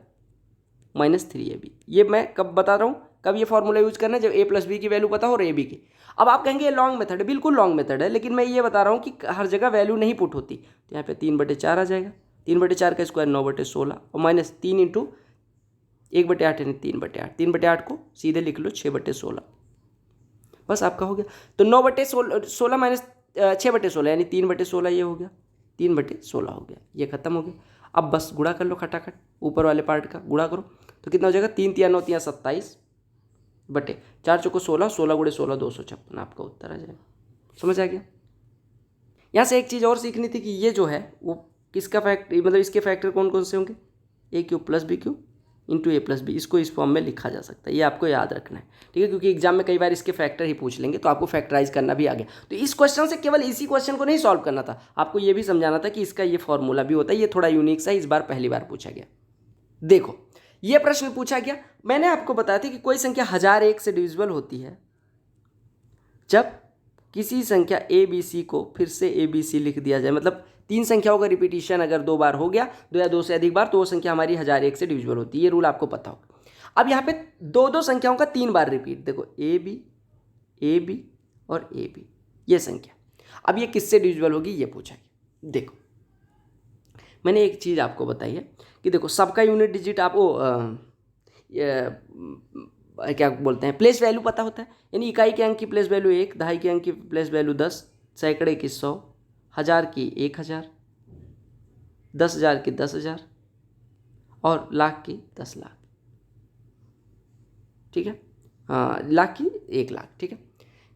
-3ab। ये मैं कब बता रहा हूँ, कब ये फॉर्मूला यूज करना है? जब a+b की वैल्यू पता हो और ab की। अब आप कहेंगे ये लॉन्ग मेथड है, बिल्कुल लॉन्ग मेथड है, लेकिन मैं ये बता रहा हूँ कि हर जगह वैल्यू नहीं पुट होती, तो यहाँ पे 3/4 आ जाएगा, 3/4 का स्क्वायर 9/16 और -3 × 1/8 यानी 3/8, 3/8 को सीधे लिख लो 6/16, बस आपका हो गया। तो 9/16 माइनस 6/16 यानी 3/16, ये हो गया 3/16 हो गया, ये खत्म हो गया। अब बस गुणा कर लो खटाखट, ऊपर वाले पार्ट का गुणा करो तो कितना हो जाएगा? 3 × 9 = 27 बटे 4 × 16, 16 × 16 256, आपका उत्तर आ जाएगा। समझ आ गया? यहाँ से एक चीज़ और सीखनी थी कि ये जो है वो किसका फैक्टर, मतलब इसके फैक्टर कौन कौन से होंगे? a³ + b³ × a+b, इसको इस फॉर्म में लिखा जा सकता है, ये आपको याद रखना है। ठीक है, क्योंकि एग्जाम में कई बार इसके फैक्टर ही पूछ लेंगे, तो आपको फैक्टराइज करना भी आ गया। तो इस क्वेश्चन से केवल इसी क्वेश्चन को नहीं सॉल्व करना था, आपको ये भी समझाना था कि इसका ये फॉर्मूला भी होता है, ये थोड़ा यूनिक सा इस बार पहली बार पूछा गया। देखो ये प्रश्न पूछा गया, मैंने आपको बताया था कि कोई संख्या 1001 से डिविजिबल होती है जब किसी संख्या ABC को फिर से ABC लिख दिया जाए, मतलब 3 संख्याओं का रिपीटिशन अगर 2 बार हो गया, 2 या 2 से अधिक बार, तो वो संख्या हमारी 1001 से डिविजिबल होती है। ये रूल आपको पता होगा। अब यहाँ पे 2 संख्याओं का 3 बार रिपीट, देखो AB और AB, ये संख्या, अब ये किससे डिविजिबल होगी ये पूछा गया। देखो मैंने एक चीज़ आपको बताई है कि देखो सबका यूनिट डिजिट आपको क्या बोलते हैं, प्लेस वैल्यू पता होता है, यानी इकाई के अंक की प्लेस वैल्यू 1, दहाई के अंक की प्लेस वैल्यू 10, सैकड़े की 100, हज़ार की 1000, 10,000 की 10,000 और लाख की 10 लाख। ठीक है, हाँ लाख की 1 लाख। ठीक है,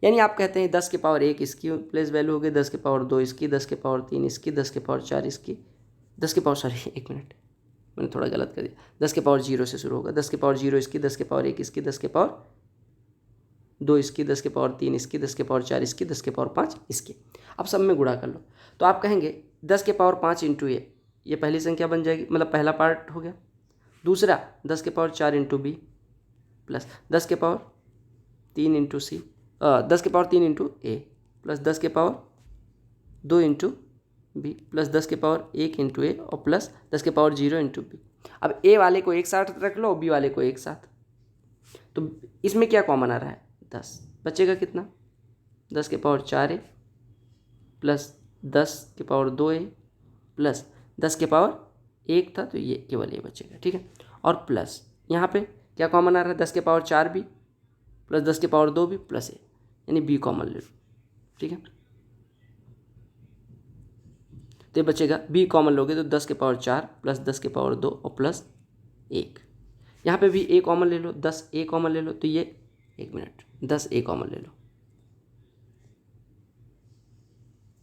यानी आप कहते हैं 10 की पावर 1 इसकी प्लेस वैल्यू हो गई, 10 की पावर 2 इसकी, 10 की पावर 3 इसकी, 10 की पावर 4 इसकी, 10 की पावर, सॉरी 1 मिनट मैंने थोड़ा गलत कर दिया, 10 की पावर 0 से शुरू होगा, 10 की पावर 0 इसकी, 10 की पावर 1 इसकी, 10 की पावर 2 इसकी, 10 की पावर 3 इसकी, 10 की पावर 4 इसकी, 10 की पावर 5 इसकी। अब सब में गुणा कर लो तो आप कहेंगे 10 की पावर 5 × a, ये पहली संख्या बन जाएगी, मतलब पहला पार्ट हो गया। दूसरा 10 की पावर 4 × b प्लस 10 की पावर 3 × c, 10 की पावर 3 × a प्लस 10 की पावर 2 × b प्लस 10 की पावर 1 × a और प्लस 10 की पावर 0 × b। अब a वाले को एक साथ रख लो, b वाले को एक साथ, तो इसमें क्या कॉमन आ रहा है? 10 बचेगा कितना? 10 की पावर 4a प्लस 10 की पावर 2a प्लस 10 की पावर 1 था तो ये केवल ये बचेगा। ठीक है, और प्लस यहाँ पे क्या कॉमन आ रहा है? 10 की पावर 4b प्लस 10 की पावर 2b प्लस a, यानी b कॉमन ले लो। ठीक है, तो ये बचेगा, b कॉमन लोगे तो 10 के पावर 4 प्लस 10 के पावर 2 और प्लस 1। यहाँ पे भी a कॉमन ले लो, 10a कॉमन ले लो, तो ये 1 मिनट 10a कॉमन ले लो।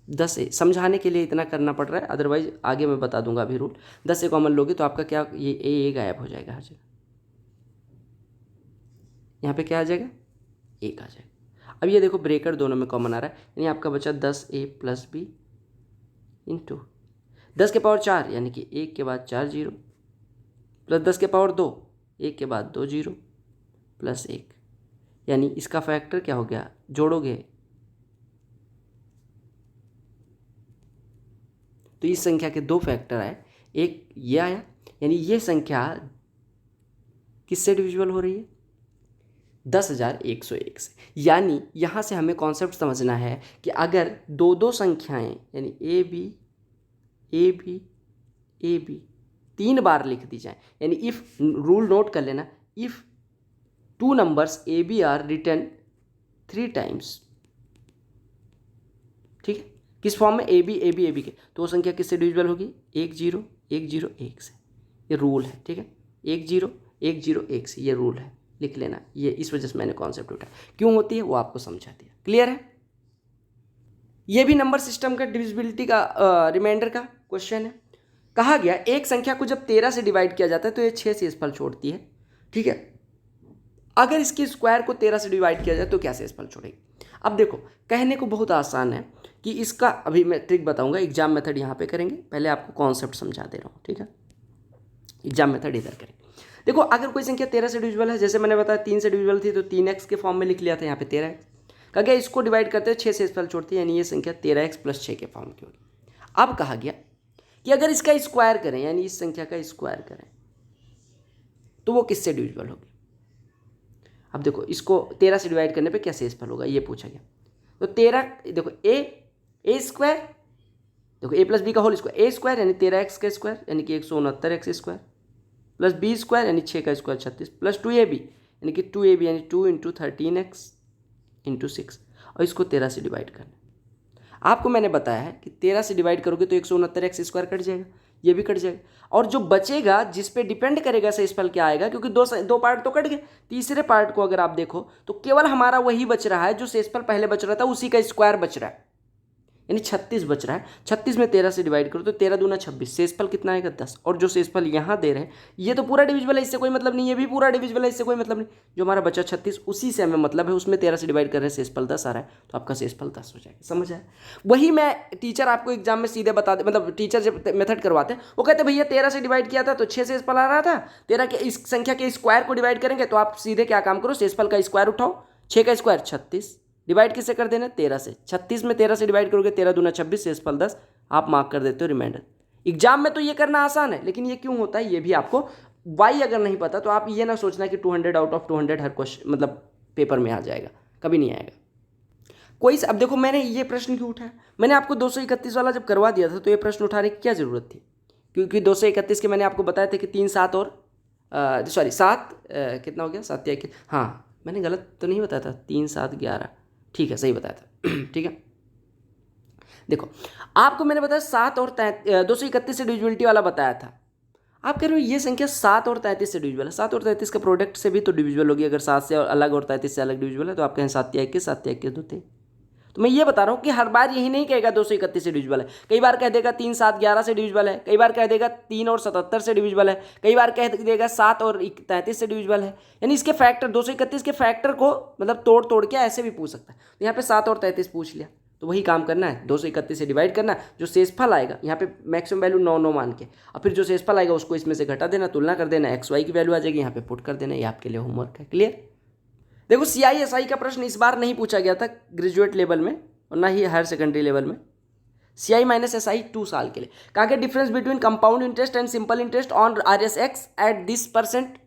10a समझाने के लिए इतना करना पड़ रहा है, अदरवाइज आगे मैं बता दूंगा अभी रूल। 10a कॉमन लोगे तो आपका क्या, ये a गायब हो जाएगा हर जगह, यहाँ पे क्या आ जाएगा, 1 आ जाएगा। अब ये देखो ब्रेकर दोनों में कॉमन आ रहा है, यानी आपका बचा 10a प्लस b इंटू 10 के पावर 4 यानी कि 1 के बाद 4 जीरो, प्लस 10 के पावर 2 1 के बाद 2 जीरो प्लस 1, यानी इसका फैक्टर क्या हो गया, जोड़ोगे तो इस संख्या के 2 फैक्टर आए, एक ये आया, यानी ये संख्या किससे डिविजिबल हो रही है, 10,101 से। यानी यहाँ से हमें कॉन्सेप्ट समझना है कि अगर दो संख्याएं यानी ए बी 3 बार लिख दी जाए, यानी इफ रूल नोट कर लेना, if 2 numbers A B are written 3 times, ठीक है, किस फॉर्म में, ए बी के, तो वो संख्या किससे डिविजिबल होगी, 1 0 1 0 1 से। ये रूल है, ठीक है, 1 0 1 0 1 से, ये रूल है, लिख लेना। ये इस वजह से मैंने कॉन्सेप्ट उठाया, क्यों होती है वो आपको समझा दिया। क्लियर है। ये भी नंबर सिस्टम का डिविजिबिलिटी का रिमाइंडर का क्वेश्चन है। कहा गया एक संख्या को जब 13 से डिवाइड किया जाता है तो ये 6 शेषफल छोड़ती है, ठीक है। अगर इसके स्क्वायर को 13 से डिवाइड किया जाए तो क्या शेषफल छोड़ेगी। अब देखो कहने को बहुत आसान है कि इसका अभी मैं ट्रिक बताऊंगा, एग्जाम मेथड यहाँ पे करेंगे, पहले आपको कॉन्सेप्ट समझा दे रहा हूँ, ठीक है। एग्जाम मेथड इधर करेंगे। देखो अगर कोई संख्या 13 से डिविजिबल है, जैसे मैंने बताया 3 से डिविजिबल थी तो 3x के फॉर्म में लिख लिया था, यहाँ पे 13x। कहा गया इसको डिवाइड करते हैं 6 शेषफल छोड़ती है, यानी ये संख्या 13x प्लस 6 के फॉर्म की होगी। अब कहा गया कि अगर इसका स्क्वायर करें, यानी इस संख्या का स्क्वायर करें, तो वो किससे डिविजिबल होगी। अब देखो इसको 13 से डिवाइड करने पे क्या शेषफल होगा, ये पूछा गया। तो 13 देखो ए स्क्वायर, देखो a प्लस बी का होल स्क्वायर, ए स्क्वायर यानी 13x का स्क्वायर यानी कि 169x square, plus B square यानी 6 का स्क्वायर 36, प्लस 2ab यानी कि 2ab यानी 2 इंटू 13x इंटू 6, और इसको 13 से डिवाइड करना। आपको मैंने बताया है कि 13 से डिवाइड करोगे तो 169x स्क्वायर कट जाएगा, ये भी कट जाएगा, और जो बचेगा जिस पे डिपेंड करेगा शेषफल क्या आएगा, क्योंकि दो पार्ट तो कट गए, तीसरे पार्ट को अगर आप देखो तो केवल हमारा वही बच रहा है जो शेषफल पहले बच रहा था, उसी का स्क्वायर बच रहा है, यानी 36 बच रहा है। 36 में 13 से डिवाइड करो तो 13 दूना 26, शेषफल कितना आएगा 10, और जो शेषफल यहाँ दे रहे हैं ये तो पूरा डिविजिबल है, इससे कोई मतलब नहीं, ये भी पूरा डिविजिबल है, इससे कोई मतलब नहीं। जो हमारा बचा 36 उसी से हमें मतलब है, उसमें 13 से डिवाइड कर रहे हैं, शेषफल 10 आ रहा है, तो आपका शेषफल 10 हो जाएगा। समझ आया। वही मैं टीचर आपको एग्जाम में सीधे बता दे, मतलब टीचर जब मेथड करवाते हैं वो कहते भैया 13 से डिवाइड किया था तो 6 शेषफल आ रहा था, 13 के इस संख्या के स्क्वायर को डिवाइड करेंगे तो आप सीधे क्या काम करो, शेषफल का स्क्वायर उठाओ, 6 का स्क्वायर 36, डिवाइड किससे कर देना 13 से, 36 में 13 से डिवाइड करोगे 13 दूना 26, शेषफल 10, आप मार्क कर देते हो रिमाइंडर। एग्जाम में तो ये करना आसान है, लेकिन ये क्यों होता है ये भी आपको, वाई अगर नहीं पता तो आप ये ना सोचना कि 200 आउट ऑफ 200 हर क्वेश्चन मतलब पेपर में आ जाएगा, कभी नहीं आएगा कोई। अब देखो मैंने ये प्रश्न क्यों उठाया, मैंने आपको 231 वाला जब करवा दिया था तो ये प्रश्न उठाने की क्या जरूरत थी, क्योंकि 231 के मैंने आपको बताया था कि 3 7 और सॉरी 7 कितना हो गया 7 या हाँ मैंने गलत तो नहीं बताया था, 3 7 11, ठीक है सही बताया था ठीक है। देखो आपको मैंने बताया 7 और 231 से डिविजिबिलिटी वाला बताया था, आप कह रहे हो ये संख्या 7 और 33 से डिविजिबल है, 7 और 33 का प्रोडक्ट से भी तो डिविजिबल होगी, अगर 7 से अलग और 33 से अलग डिविजिबल है तो आप कहें 7 या 21 7 या 21 दो थे। तो मैं ये बता रहा हूँ कि हर बार यही नहीं कहेगा 231 से डिविजिबल है, कई बार कह देगा 3 7 11 से डिविजिबल है, कई बार कह देगा 3 और 77 से डिविजिबल है, कई बार कह देगा 7 और 33 से डिविजिबल है, यानी इसके फैक्टर 231 के फैक्टर को मतलब तोड़ के ऐसे भी पूछ सकता है। तो यहाँ पे 7 और 33 पूछ लिया, तो वही काम करना है, 231 से डिवाइड करना, जो शेषफल आएगा यहाँ पे मैक्सिमम वैल्यू 9 9 मान के, और फिर जो शेषफल आएगा उसको इसमें से घटा देना, तुलना कर देना, एक्स वाई की वैल्यू आ जाएगी, यहाँ पे पुट कर देना, ये आपके लिए होमवर्क है। क्लियर। देखो CISI का प्रश्न इस बार नहीं पूछा गया था ग्रेजुएट लेवल में और ना ही हायर सेकेंडरी लेवल में। CI-SI 2 साल के लिए कहा गया difference between compound interest and simple interest on RSX at this %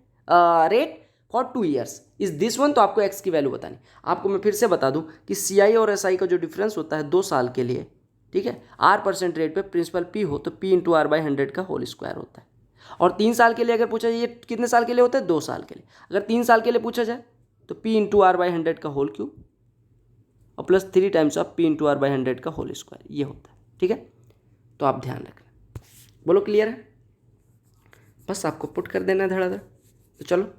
rate for 2 years is this one. तो आपको एक्स की वैल्यू बतानी। आपको मैं फिर से बता दूं कि CI और SI का जो डिफरेंस होता है 2 साल के लिए, ठीक है, R% रेट पे प्रिंसिपल P हो तो P इंटू R/100 का होल स्क्वायर होता है, और 3 साल के लिए अगर पूछा जाए, ये कितने साल के लिए होता है 2 साल के लिए, अगर 3 साल के लिए पूछा जाए तो P इंटू R/100 का होल क्यूब और plus 3 times of P into R/100 का होल स्क्वायर, ये होता है। ठीक है, तो आप ध्यान रखना। बोलो क्लियर है? बस आपको पुट कर देना है धड़ाधड़। तो चलो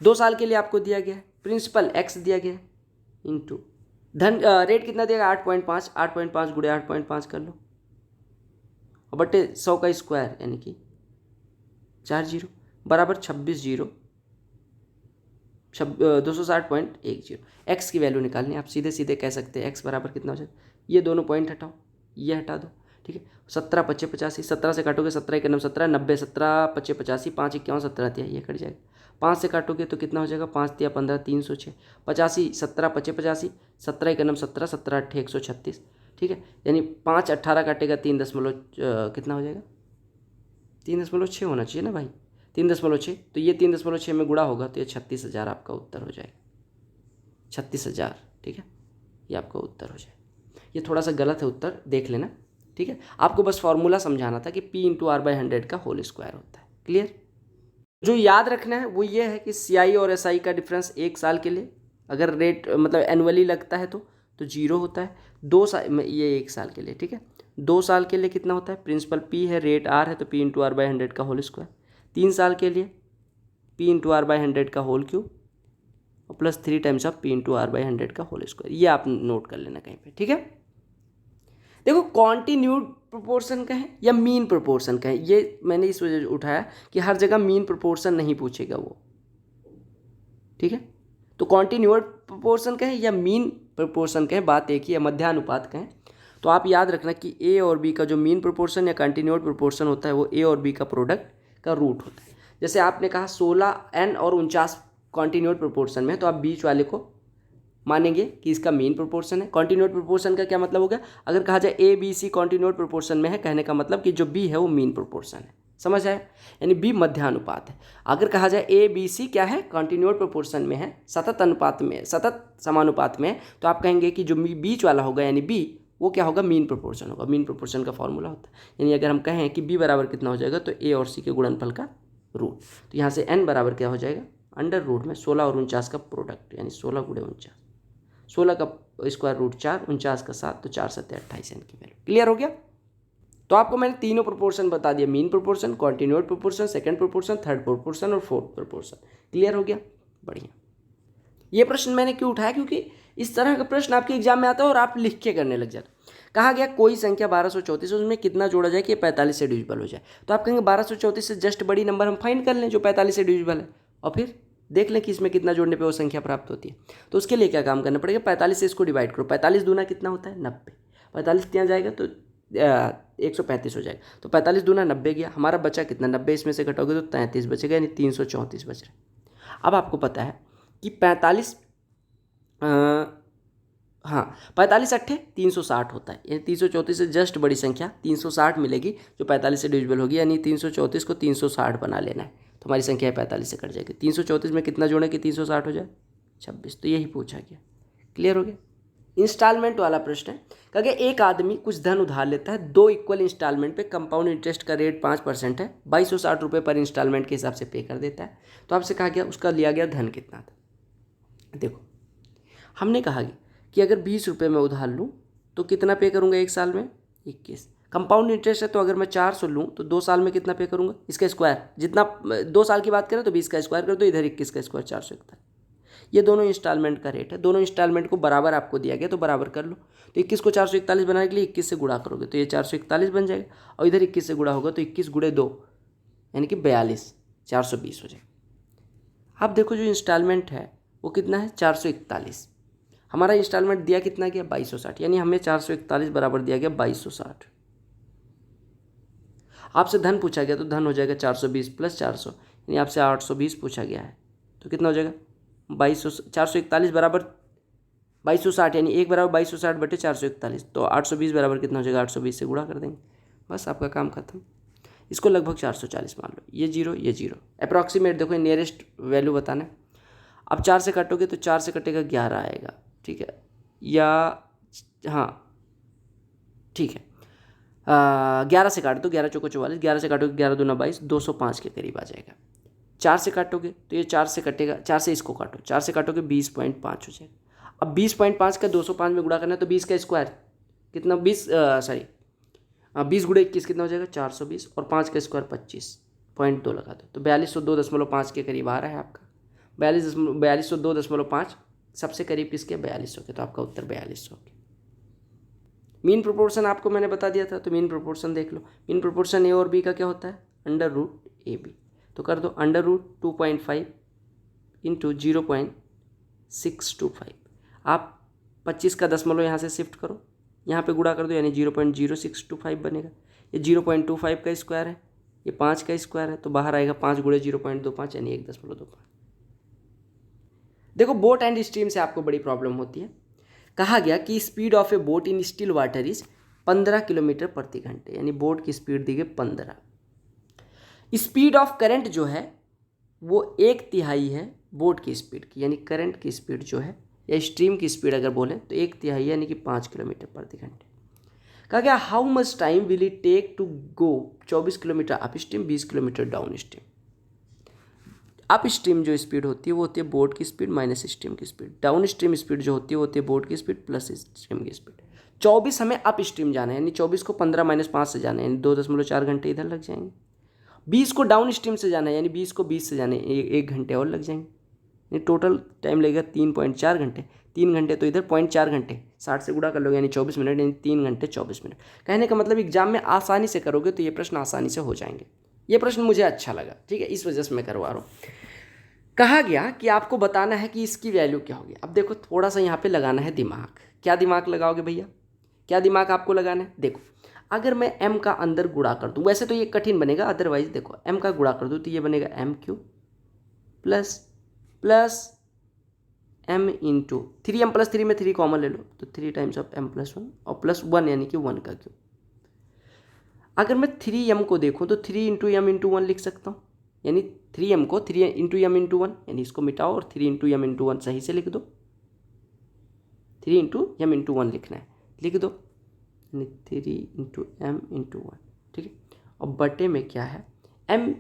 2 साल के लिए आपको दिया गया है प्रिंसिपल x दिया गया है इंटू धन रेट कितना दिया गया 8.5, 8.5 गुणे 8.5 कर लो और बटे 100 का स्क्वायर यानी कि 4 जीरो बराबर 26 जीरो 260.10। x की वैल्यू निकालनी आप सीधे सीधे कह सकते हैं x बराबर कितना हो जाएगा, ये दोनों पॉइंट हटाओ, ये हटा दो, ठीक है। 17 × 5 = 85, 17 से काटोगे 17 × 1 = 17, 90, 17 × 5 = 85, 5 × 51 17 दिया, ये कट जाएगा। 5 से काटोगे तो कितना हो जाएगा, 5 × 15 306, 85, 17 × 5 = 85, 17 × 1 = 17, 17 × 8 = 136, ठीक है। यानी 5 18 काटेगा 3 दशमलव कितना हो जाएगा, 3.6 होना चाहिए ना भाई, 3.6, तो ये 3.6 में गुणा होगा तो ये 36,000 आपका उत्तर हो जाएगा, 36,000, ठीक है, ये आपका उत्तर हो जाएगा। ये थोड़ा सा गलत है उत्तर, देख लेना, ठीक है। आपको बस फॉर्मूला समझाना था कि P × R/100 का होल स्क्वायर होता है। क्लियर? जो याद रखना है वो ये है कि CI और SI का डिफरेंस 1 साल के लिए अगर रेट मतलब एनुअली लगता है तो 0 होता है। 2 साल, ये 1 साल के लिए, ठीक है। 2 साल के लिए कितना होता है, प्रिंसिपल P है, रेट R है, तो P × R/100 का होल स्क्वायर। 3 साल के लिए P × R/100 का होल क्यूब और plus 3 times of P × R/100 का होल स्क्वायर। ये आप नोट कर लेना कहीं पे, ठीक है। देखो कॉन्टिन्यूड प्रोपोर्शन का है या मीन प्रोपोर्शन का है, ये मैंने इस वजह से उठाया कि हर जगह मीन प्रोपोर्शन नहीं पूछेगा वो, ठीक है। तो कॉन्टिन्यूड प्रोपोर्शन का है या मीन प्रोपोर्शन का है, बात एक ही है, मध्यानुपात का है। तो आप याद रखना कि A और B का जो मीन प्रोपोर्शन या कंटिन्यूड प्रोपोर्शन होता है वो A और B का प्रोडक्ट का रूट होता है। जैसे आपने कहा 16n और 49 कॉन्टिन्यूड प्रोपोर्शन में है, तो आप बीच वाले को मानेंगे कि इसका मीन प्रोपोर्शन है। कॉन्टिन्यूड प्रोपोर्शन का क्या मतलब हो गया, अगर कहा जाए A B C continued proportion में है, कहने का मतलब कि जो B है वो मीन प्रोपोर्शन है, समझ आया, यानी B मध्यानुपात है। अगर कहा जाए A B C क्या है, कॉन्टिन्यूड प्रोपोर्शन में है, सतत अनुपात में, सतत समानुपात में, तो आप कहेंगे कि जो बीच वाला होगा यानी B वो क्या होगा, मीन प्रोपोर्शन होगा। मीन प्रोपोर्शन का फॉर्मूला होता है, यानी अगर हम कहें कि B बराबर कितना हो जाएगा, तो A और C के गुणनफल का रूट, तो यहाँ से n बराबर क्या हो जाएगा, अंडर रूट में 16 और 49 का प्रोडक्ट, यानी 16 × 49, 16 का स्क्वायर रूट 4, 49 का 7, तो 4 × 7 = 28 n की वैल्यू। क्लियर हो गया? तो आपको मैंने तीनों प्रोपोर्शन बता दिया, mean proportion, continued proportion, second proportion, third proportion और फोर्थ प्रोपोर्शन। क्लियर हो गया? बढ़िया। ये प्रश्न मैंने क्यों उठाया, क्योंकि इस तरह का प्रश्न आपके एग्जाम में आता है और आप लिख के करने लग जाते। कहा गया कोई संख्या 1234, उसमें कितना जोड़ा जाए कि 45 से डिविजिबल हो जाए, तो आप कहेंगे 1234 से जस्ट बड़ी नंबर हम फाइंड कर लें जो 45 से डिविजिबल है, और फिर देख लें कि इसमें कितना जोड़ने पे वो संख्या प्राप्त होती है। तो उसके लिए क्या काम करना पड़ेगा, 45 से इसको डिवाइड करो, 45 दूना कितना होता है 90, 45 यहाँ जाएगा तो 135 हो जाएगा, तो 45 दूना 90 गया, हमारा बचा कितना 90, इसमें से घटाओगे तो 33 बचेगा, यानी 334 बच रहा। अब आपको पता है कि 45 45 × 8 360 होता है, यानी 334 से जस्ट बड़ी संख्या 360 मिलेगी जो 45 से डिविजिबल होगी, यानी 334 को 360 बना लेना है, तो हमारी संख्या 45 से कट जाएगी। 334 में कितना जोड़े कि 360 हो जाए 26, तो यही पूछा गया। क्लियर हो गया? इंस्टॉलमेंट वाला प्रश्न है, कहा एक आदमी कुछ धन उधार लेता है 2 इक्वल इंस्टॉलमेंट पे, कंपाउंड इंटरेस्ट का रेट 5% है, 2260 रुपये पर इंस्टॉलमेंट के हिसाब से पे कर देता है। तो आपसे कहा गया उसका लिया गया धन कितना था। देखो हमने कहा कि अगर 20 रुपये में उधार लूँ तो कितना पे करूँगा 1 साल में 21। कंपाउंड इंटरेस्ट है तो अगर मैं 400 लूँ तो 2 साल में कितना पे करूँगा, इसका स्क्वायर, जितना 2 साल की बात करें तो 20 का स्क्वायर कर दो, इधर 21 का स्क्वायर 441। ये दोनों इंस्टॉलमेंट का रेट है, दोनों इंस्टॉलमेंट को बराबर आपको दिया गया तो बराबर कर लो। तो 21 को 441 बनाने के लिए 21 से गुणा करोगे तो ये 441 बन जाएगा, और इधर 21 से गुणा होगा तो 21 × 2 यानी कि 42, 420 हो जाएगा। अब देखो जो इंस्टॉलमेंट है वो कितना है 441, हमारा इंस्टॉलमेंट दिया कितना गया 2260, यानी हमें 441 बराबर दिया गया 2260। आपसे धन पूछा गया तो धन हो जाएगा 420 + 400, यानी आपसे 820 पूछा गया है, तो कितना हो जाएगा 441 बराबर 2260, यानी 1 बराबर 2260 बटे 441, तो 820 बराबर कितना हो जाएगा 820 से गुणा कर देंगे, बस आपका काम खत्म। इसको लगभग 440 मान लो, ये 0 ये 0, अप्रॉक्सीमेट देखो नियरेस्ट वैल्यू बताना है। अब 4 से काटोगे तो 4 से कटेगा 11 आएगा, ठीक है, या हाँ ठीक है 11 से काट दो, 11 चौको 44, 11 से काटोगे 11 दूना 22, 205 के करीब आ जाएगा। 4 से काटोगे तो ये 4 से कटेगा, 4 से इसको काटो, 4 से काटोगे 20.5 हो जाएगा। अब 20.5 का 205 में गुणा करना है तो 20 का स्क्वायर कितना 20 20 गुणे 21 कितना हो जाएगा 420, और 5 का स्क्वायर 25.2 लगा दो तो 4202.5 के करीब आ रहा है आपका। 4202.5 सबसे करीब किसके 4200 के, तो आपका उत्तर 4200 के। मीन प्रोपोर्शन आपको मैंने बता दिया था, तो मीन प्रोपोर्शन देख लो। मीन प्रोपोर्शन ए और बी का क्या होता है √AB, तो कर दो √2.5 इंटू 0.625। आप 25 का दशमलव यहाँ से शिफ्ट करो, यहाँ पे गुणा कर दो, यानी 0.0625 बनेगा। ये 0.25 का स्क्वायर है, ये 5 का स्क्वायर है, तो बाहर आएगा 5 गुणे 0.25 यानी 1.25। देखो बोट एंड स्ट्रीम से आपको बड़ी प्रॉब्लम होती है। कहा गया कि speed of A boat in still water is 15 kilometre प्रति घंटे, यानी बोट की स्पीड दी गई 15। स्पीड ऑफ करंट जो है वो 1/3 है बोट की स्पीड की, यानी करंट की स्पीड जो है या स्ट्रीम की स्पीड अगर बोलें तो 1/3 यानी कि 5 किलोमीटर प्रति घंटे। कहा गया how much time will it take to go 24 kilometre upstream 20 kilometre downstream. Upstream जो स्पीड होती है वो होती है बोट की स्पीड माइनस स्ट्रीम की स्पीड, डाउन स्ट्रीम स्पीड जो होती है वो होती है बोट की स्पीड प्लस स्ट्रीम की स्पीड। 24 हमें अप स्ट्रीम जाना है, यानी 24 को 15 - 5 से जाना है, यानी 2.4 घंटे इधर लग जाएंगे। 20 को डाउन स्ट्रीम से जाना है, यानी 20 को 20 से जाना है, 1 घंटे और लग जाएंगे, यानी टोटल टाइम लगेगा 3.4 घंटे। 3 घंटे तो इधर 0.4 घंटे 60 से गुणा कर लोगे, यानी 24 मिनट, यानी 3 घंटे 24 मिनट। कहने का मतलब एग्जाम में आसानी से करोगे तो ये प्रश्न आसानी से हो जाएंगे। ये प्रश्न मुझे अच्छा लगा, ठीक है, इस वजह से मैं करवा रहा हूँ। कहा गया कि आपको बताना है कि इसकी वैल्यू क्या होगी। अब देखो थोड़ा सा यहाँ पे लगाना है दिमाग। क्या दिमाग लगाओगे भैया, क्या दिमाग आपको लगाना है। देखो अगर मैं m का अंदर गुणा कर दूँ, वैसे तो ये कठिन बनेगा, अदरवाइज देखो m का गुणा कर दूँ तो ये बनेगा m³ plus m into 3m + 3 में 3 कॉमन ले लो तो 3 टाइम्स ऑफ m + 1 और +1 यानी कि 1 का क्यूब। अगर मैं 3m को देखूँ तो 3 इंटू m इंटू 1 लिख सकता हूँ, यानी 3m को 3 इंटू m इंटू 1, यानी इसको मिटाओ और 3 इंटू m इंटू 1 सही से लिख दो। 3 इंटू m इंटू 1 लिखना है, लिख दो, यानी 3 इंटू m इंटू 1, ठीक है। और बटे में क्या है m²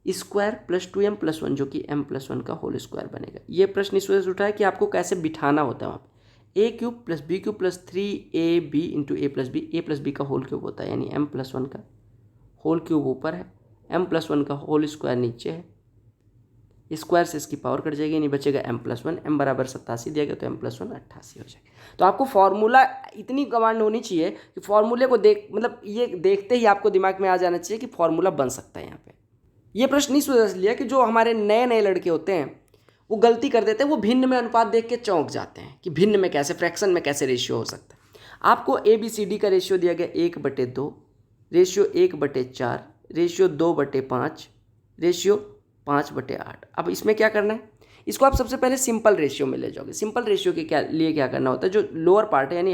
+ 2m + 1 जो कि m + 1 का होल स्क्वायर बनेगा। ये प्रश्न इस वजह से उठा है कि आपको कैसे बिठाना होता है वहाँ पे। a³ + b³ + 3ab into a + b का होल क्यूब होता है, यानी m + 1 का होल क्यूब ऊपर है, m + 1 का होल स्क्वायर नीचे है। स्क्वायर से इसकी पावर कट जाएगी, नहीं बचेगा m + 1, m बराबर 87 दिया गया तो m + 1 88 हो जाएगा। तो आपको फॉर्मूला इतनी कमांड होनी चाहिए कि फॉर्मूले को मतलब ये देखते ही आपको दिमाग में आ जाना चाहिए कि फॉर्मूला बन सकता है यहाँ पे। ये प्रश्न इस वजह से लिया कि जो हमारे नए नए लड़के होते हैं वो गलती कर देते हैं, वो भिन्न में अनुपात देख के चौंक जाते हैं कि भिन्न में कैसे, फ्रैक्शन में कैसे रेशियो हो सकता है। आपको ABCD का रेशियो दिया गया 1/2, रेशियो 1/4, रेशियो 2/5, रेशियो 5/8। अब इसमें क्या करना है, इसको आप सबसे पहले सिंपल रेशियो में ले जाओगे। सिंपल रेशियो के क्या करना होता है, जो लोअर पार्ट है यानी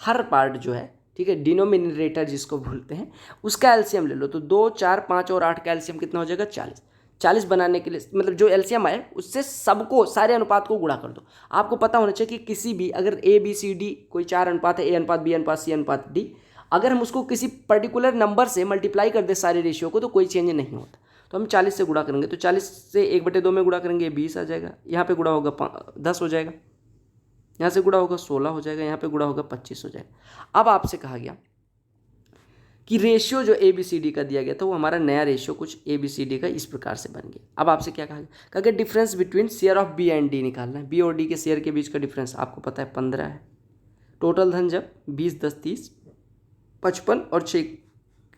हर पार्ट जो है, ठीक है, डिनोमिनेटर जिसको बोलते हैं, उसका एलसीएम ले लो। तो 2, 4, 5 और 8 का एलसीएम कितना हो जाएगा 40। 40 बनाने के लिए मतलब जो एलसीएम आए उससे सबको सारे अनुपात को गुणा कर दो। आपको पता होना चाहिए कि किसी भी अगर ABCD कोई 4 अनुपात है, A अनुपात B अनुपात C अनुपात D, अगर हम उसको किसी पर्टिकुलर नंबर से मल्टीप्लाई कर दे सारे रेशियो को तो कोई चेंज नहीं होता। तो हम 40 से गुणा करेंगे तो 40 से 1/2 में गुणा करेंगे 20 आ जाएगा, यहाँ पे गुणा होगा 10 हो जाएगा, यहाँ से गुणा होगा 16 हो जाएगा, यहाँ पे गुणा होगा 25 हो जाएगा। अब आपसे कहा गया कि रेशियो जो ABCD का दिया गया था वो हमारा नया रेशियो कुछ ABCD का इस प्रकार से बन गया। अब आपसे क्या कहा गया difference between share of B and D निकालना है। B और D के शेयर के बीच का डिफरेंस आपको पता है 15 है। टोटल धन जब 20, 10, 30, 55 और 6,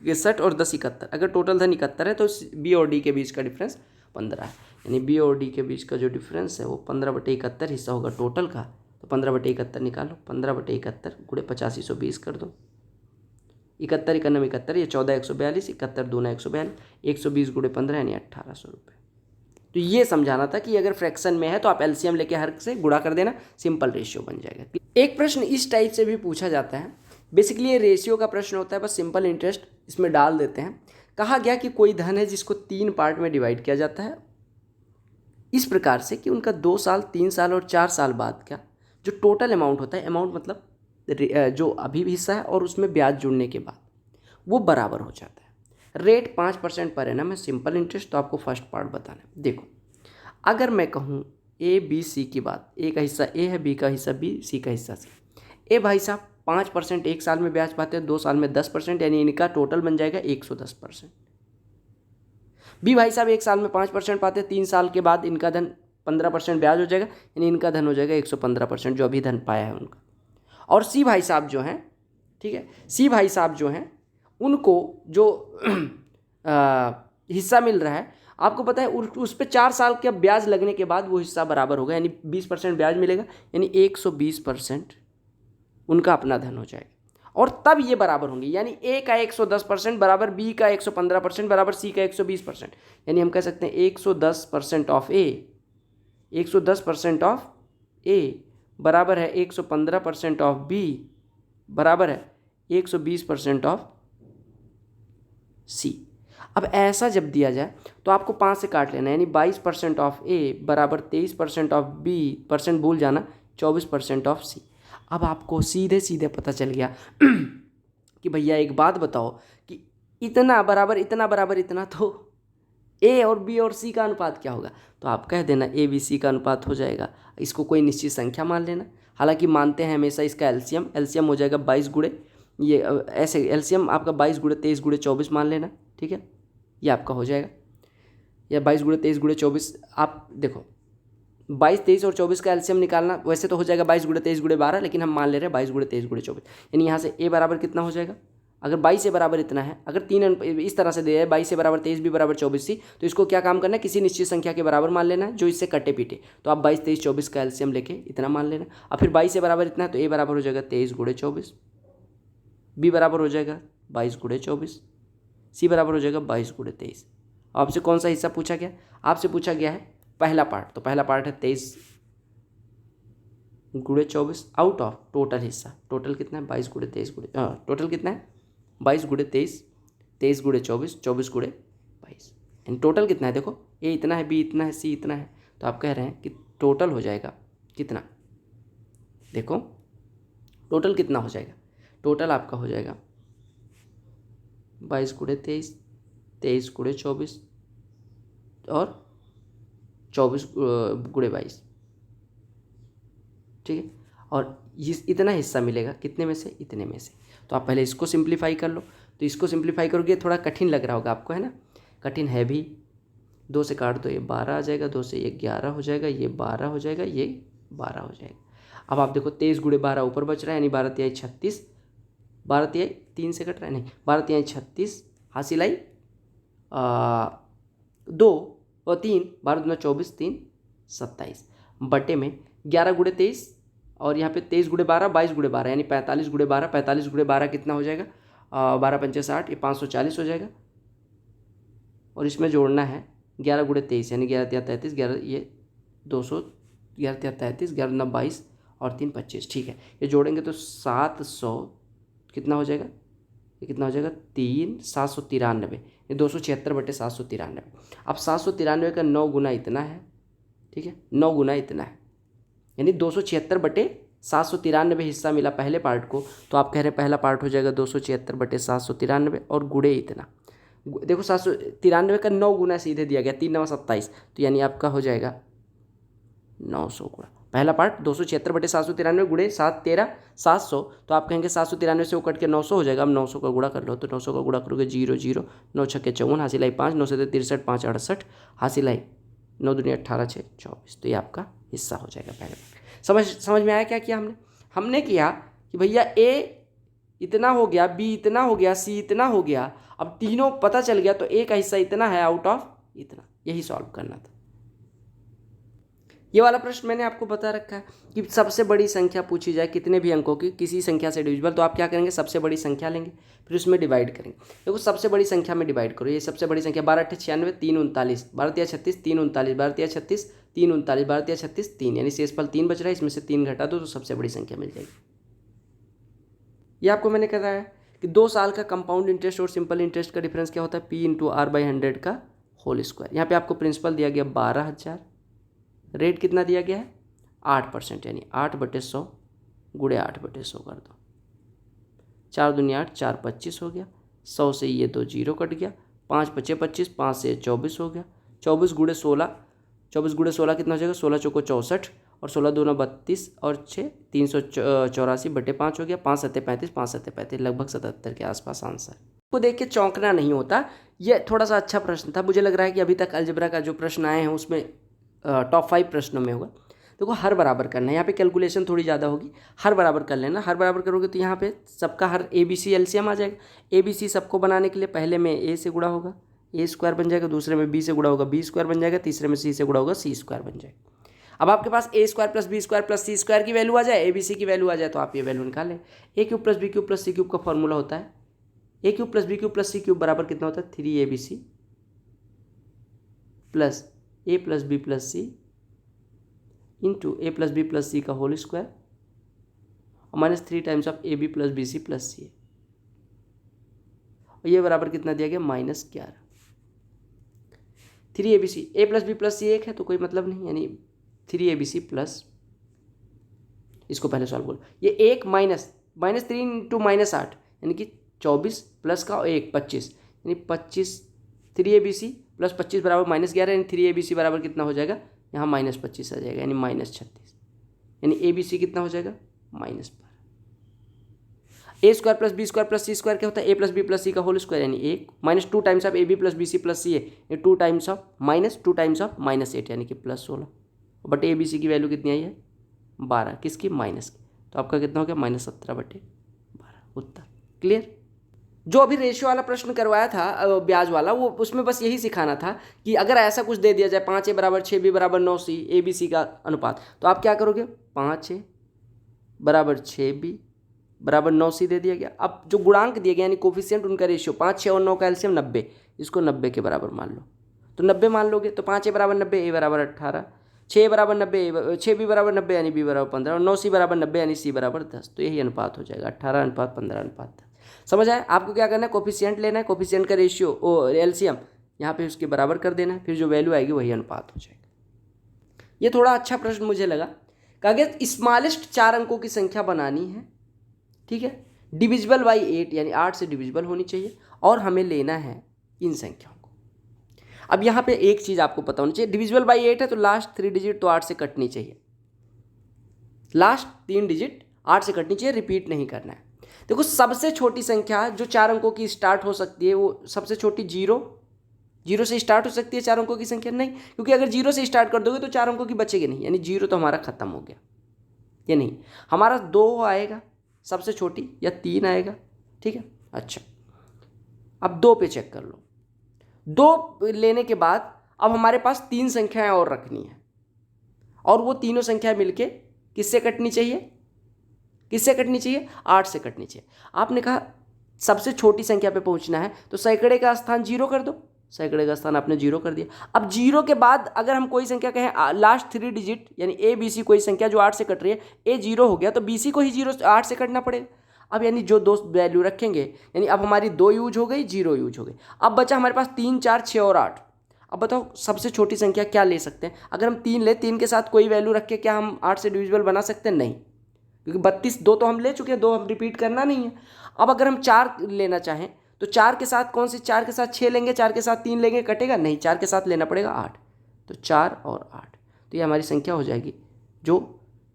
61 और 10, 71, अगर टोटल धन 71 है तो B और D के बीच का डिफरेंस 15 है, यानी B और D के बीच का जो डिफरेंस है वो 15/71 हिस्सा होगा टोटल का। तो 15/71 निकालो, 15/71 गुणे 85 120 कर दो, 71 91 71, ये 14 142, 71 दूना 142, 120 गुणे 15 यानी 1800 रुपये। तो ये समझाना था कि अगर फ्रैक्शन में है तो आप एलसीएम लेके हर से गुणा कर देना, सिंपल रेशियो बन जाएगा। एक प्रश्न इस टाइप से भी पूछा जाता है, बेसिकली ये रेशियो का प्रश्न होता है, बस सिंपल इंटरेस्ट इसमें डाल देते हैं। कहा गया कि कोई धन है जिसको 3 पार्ट में डिवाइड किया जाता है इस प्रकार से कि उनका 2 साल, 3 साल और 4 साल बाद का जो टोटल अमाउंट होता है, अमाउंट मतलब जो अभी भी हिस्सा है और उसमें ब्याज जुड़ने के बाद वो बराबर हो जाता है। रेट 5% पर एनम है, सिंपल इंटरेस्ट। तो आपको फर्स्ट पार्ट बताना है। देखो अगर मैं कहूँ A B C की बात, A का हिस्सा A है, B का हिस्सा B, C का हिस्सा C। ए भाई साहब 5% एक साल में ब्याज पाते हैं, 2 साल में 10%, यानी इनका टोटल बन जाएगा 110%। बी भाई साहब 1 साल में 5% पाते हैं, 3 साल के बाद इनका धन 15% ब्याज हो जाएगा, यानी इनका धन हो जाएगा 115% जो अभी धन पाया है उनका। और सी भाई साहब जो हैं, ठीक है, सी भाई साहब जो हैं उनको जो हिस्सा मिल रहा है, आपको पता है उस पर 4 साल के ब्याज लगने के बाद वो हिस्सा बराबर होगा, यानी 20% ब्याज मिलेगा, यानी 120% उनका अपना धन हो जाएगा। और तब ये बराबर होंगे, यानी ए का 110% बराबर बी का 115% बराबर सी का 120%, यानी हम कह सकते हैं 110% ऑफ ए, 110% ऑफ ए बराबर है 115% ऑफ बी बराबर है 120% ऑफ सी। अब ऐसा जब दिया जाए तो आपको 5 से काट लेना, यानी 22% ऑफ ए बराबर 23% ऑफ बी, परसेंट भूल जाना, 24% ऑफ सी। अब आपको सीधे सीधे पता चल गया कि भैया एक बात बताओ कि इतना बराबर इतना, तो ए और बी और सी का अनुपात क्या होगा? तो आप कह देना ए बी सी का अनुपात हो जाएगा। इसको कोई निश्चित संख्या मान लेना, हालांकि मानते हैं हमेशा इसका एलसीएम हो जाएगा 22 गुणे, ये ऐसे एलसीएम आपका 22 गुणे 23 गुणे 24 मान लेना, ठीक है, ये आपका हो जाएगा, या 22 गुणे 23 गुणे 24। आप देखो 22, 23 और 24 का एलसीएम निकालना, वैसे तो हो जाएगा 22 गुणे 23 गुणे 12, लेकिन हम मान ले रहे हैं 22 गुणे 23 गुणे 24, यानी यहाँ से ए बराबर कितना हो जाएगा? अगर 22 से बराबर इतना है, अगर 3 इस तरह से दिया है 22 से बराबर 23 बी बराबर 24 सी, तो इसको क्या काम करना है, किसी निश्चित संख्या के बराबर मान लेना है जो इससे कटे पीटे। तो आप 22, 23, 24 का एलसीएम लेके इतना मान लेना। अब फिर 22 से बराबर इतना है तो ए बराबर हो जाएगा 23 गुणे 24, बी बराबर हो जाएगा 22 गुणे 24, सी बराबर हो जाएगा 22 गुणे 23। आपसे कौन सा हिस्सा पूछा गया? आपसे पूछा गया है पहला पार्ट, तो पहला पार्ट है 23 गुणे 24 आउट ऑफ टोटल हिस्सा, टोटल कितना है 22 गुणे 23 गुणे, टोटल कितना है 22 गुणे 23, 23 गुणे 24, 24 गुणे 22, यानी टोटल कितना है? देखो ए इतना है, बी इतना है, सी इतना है, तो आप कह रहे हैं कि टोटल हो जाएगा कितना? देखो टोटल कितना हो जाएगा? टोटल आपका हो जाएगा 22 गुणे 23, 23 गुणे 24 और 24 गुणे 22, ठीक है। और इतना हिस्सा मिलेगा कितने में से? इतने में से। तो आप पहले इसको सिंप्लीफाई कर लो, तो इसको सिंप्लीफाई करोगे थोड़ा कठिन लग रहा होगा आपको, है ना, कठिन है भी। 2 से काट दो, ये 12 आ जाएगा, 2 से ये 11 हो जाएगा, ये 12 हो जाएगा, ये 12 हो जाएगा। अब आप देखो 23 गुणे 12 ऊपर बच रहा है, यानी 12 तिहाई 36, 12 तिहाई 3 से कट रहा है, नहीं 12 तिहाई 36, हासिल आई 2 और 3, 12 दूना 24, 3 27 बटे में 11 गुणे 23 और यहाँ पे 23 गुणे 12, 22 गुणे 12, यानी 45 गुणे 12, 45 गुणे 12 कितना हो जाएगा? 12 पंचे 60, ये 540 हो जाएगा। और इसमें जोड़ना है 11 गुणे 23, यानी 11 तिया 33, 11 ये 200, 11 तिया 33, 11 दूना 22 और 3 25, ठीक है। ये जोड़ेंगे तो 700 कितना हो जाएगा? ये कितना हो जाएगा? 793, ये 276 बटे 793। अब 793 का 9 गुना इतना है, ठीक है, 9 गुना इतना है, यानी 276 बटे 793 हिस्सा मिला पहले पार्ट को। तो आप कह रहे हैं पहला पार्ट हो जाएगा 276 बटे 793 और गुणे इतना। देखो 793 का 9 गुना सीधे दिया गया, 3 9 27, तो यानी आपका हो जाएगा 900 गुणा। पहला पार्ट 276 बटे 793 गुणे 7 13 700, तो आप कहेंगे 793 से वो कट के 900 हो जाएगा। अब 900 का गुणा कर लो, तो 900 का गुणा करोगे 0 0, 9 छक्के 54, हासिल आई 5, 9 से 63, 5 68, हासिल आई 9 दूनी 18 6 24, तो ये आपका हिस्सा हो जाएगा पहले। समझ में आया क्या किया हमने किया कि भैया ए इतना हो गया, बी इतना हो गया, सी इतना हो गया। अब तीनों पता चल गया तो ए का हिस्सा इतना है आउट ऑफ इतना, यही सॉल्व करना था। ये वाला प्रश्न मैंने आपको बता रखा है कि सबसे बड़ी संख्या पूछी जाए कितने भी अंकों की, किसी संख्या से डिविजिबल, तो आप क्या करेंगे? सबसे बड़ी संख्या लेंगे, फिर उसमें डिवाइड करेंगे। देखो सबसे बड़ी संख्या में डिवाइड करो, ये सबसे बड़ी संख्या 12 8 96, 3 39, 12 तिया 36, 3 39, 12 तिया 36, 3 39, 12 तिया 36, 3, यानी शेषफल 3 बच रहा है, इसमें से 3 घटा दो तो सबसे बड़ी संख्या मिल जाएगी। ये आपको मैंने कहा है कि 2 साल का कंपाउंड इंटरेस्ट और सिंपल इंटरेस्ट का डिफरेंस क्या होता है? P × R/100 का होल स्क्वायर। यहाँ पे आपको प्रिंसिपल दिया गया 12,000, रेट कितना दिया गया है? 8%, यानी 8/100 गुणे 8/100 कर दो, 4 दूनी 8, 4 25 हो गया, 100 से ये 2 0 कट गया, 5 5 25, 5 से 24 हो गया, 24 गुणे 16 24 गुणे 16 कितना हो जाएगा, 16 चौको 64 और 16 दूना 32 और 6 384/5 हो गया। 5 सत्ते 35, 5 सत्ते 35, लगभग 77 के आसपास आंसर। को देख के चौंकना नहीं होता, ये थोड़ा सा अच्छा प्रश्न था। मुझे लग रहा है कि अभी तक अलजेब्रा का जो प्रश्न आए हैं उसमें टॉप 5 प्रश्नों में होगा। देखो हर बराबर करना है, यहाँ पे कैलकुलेशन थोड़ी ज़्यादा होगी, हर बराबर कर लेना। हर बराबर करोगे तो यहाँ पे सबका हर ABC LCM आ जाएगा। ABC सबको बनाने के लिए पहले में A से गुणा होगा, A² बन जाएगा, दूसरे में B से गुणा होगा, B² बन जाएगा, तीसरे में C से गुणा होगा, C² बन जाएगा। अब आपके पास A² + B² + C² की वैल्यू आ जाए, ABC की वैल्यू आ जाए, तो आप ये वैल्यू निकालें। A³ + B³ + C³ का फॉर्मूला होता है A³ + B³ + C³ बराबर कितना होता है, 3ABC + A + B + C into A + B + C का होल स्क्वायर और -3 times of AB + BC + C, और ये बराबर कितना दिया गया, -11। 3ABC, A + B + C 1 है तो कोई मतलब नहीं, यानी 3ABC प्लस, इसको पहले सॉल्व करो, ये 1 -3 इंटू -8 यानी कि 24 प्लस का 1 25, यानी 25 3ABC + 25 बराबर -11, यानी 3ABC बराबर कितना हो जाएगा, यहाँ -25 आ जाएगा, यानी -36, यानी ABC कितना हो जाएगा, -12। A² + B² + C² क्या होता है, A + B + C का होल स्क्वायर, यानी 1 -2 times of AB + BC + C है, ये 2 टाइम्स ऑफ -2 टाइम्स ऑफ -8 यानी कि +16, बट ABC की वैल्यू कितनी आई है, 12, किसकी, माइनस की, तो आपका कितना हो गया, -17/12 उत्तर। क्लियर। जो अभी रेशियो वाला प्रश्न करवाया था ब्याज वाला, वो उसमें बस यही सिखाना था कि अगर ऐसा कुछ दे दिया जाए 5A = 6B = 9C ABC का अनुपात, तो आप क्या करोगे, 5A = 6B = 9C दे दिया गया। अब जो गुणांक दिए गए यानी कोफिशिएंट, उनका रेशियो 5, 6 और 9 का एलसीएम 90, इसको 90 के बराबर मान लो, तो 90 मान लोगे तो 5A = 90, A = 18, 6 = 90, 6B = 90 यानी B = 15 और 9C = 90 यानी C = 10, तो यही अनुपात हो जाएगा 18:15:10। समझ आया। आपको क्या करना है, कोफिशिएंट लेना है, कोफिशिएंट का रेशियो एलसीएम यहाँ पे उसके बराबर कर देना है, फिर जो वैल्यू आएगी वही अनुपात हो जाएगा। ये थोड़ा अच्छा प्रश्न मुझे लगा। कहा गया स्मॉलेस्ट 4 अंकों की संख्या बनानी है, ठीक है, डिविजिबल बाई 8 यानी 8 से डिविजिबल होनी चाहिए, और हमें लेना है इन संख्याओं को। अब यहाँ पे एक चीज़ आपको पता होनी चाहिए, डिविजिबल बाई 8 है तो लास्ट 3 डिजिट तो 8 से कटनी चाहिए, लास्ट 3 डिजिट 8 से कटनी चाहिए, रिपीट नहीं करना है। देखो सबसे छोटी संख्या जो 4 अंकों की स्टार्ट हो सकती है, वो सबसे छोटी 0 से स्टार्ट हो सकती है 4 अंकों की संख्या, नहीं, क्योंकि अगर 0 से स्टार्ट कर दोगे तो 4 अंकों की बचेगी नहीं, यानी 0 तो हमारा खत्म हो गया। ये नहीं, हमारा 2 आएगा सबसे छोटी, या 3 आएगा, ठीक है। अच्छा, अब 2 पे चेक कर लो। 2 लेने के बाद अब हमारे पास 3 संख्याएं और रखनी है, और वो तीनों संख्याएं मिलके किससे कटनी चाहिए, 8 से कटनी चाहिए। आपने कहा सबसे छोटी संख्या पे पहुंचना है तो सैकड़े का स्थान 0 कर दो, सैकड़े का स्थान आपने 0 कर दिया। अब 0 के बाद अगर हम कोई संख्या कहें लास्ट 3 डिजिट यानी ABC कोई संख्या जो 8 से कट रही है, A 0 हो गया तो BC को ही 8 से कटना पड़ेगा। अब यानी जो 2 वैल्यू रखेंगे, यानी अब हमारी 2 यूज हो गई, 0 यूज हो गई। अब बचा हमारे पास 3, 4, 6 और 8। अब बताओ सबसे छोटी संख्या क्या ले सकते हैं। अगर हम 3 ले, 3 के साथ कोई वैल्यू रख के क्या हम 8 से डिविजिबल बना सकते हैं, नहीं, क्योंकि 32 2 तो हम ले चुके हैं, 2 हम रिपीट करना नहीं है। अब अगर हम 4 लेना चाहें तो 4 के साथ कौन सी, 4 के साथ 6 लेंगे, 4 के साथ 3 लेंगे, कटेगा नहीं, 4 के साथ लेना पड़ेगा 8, तो 4 और 8, तो ये हमारी संख्या हो जाएगी जो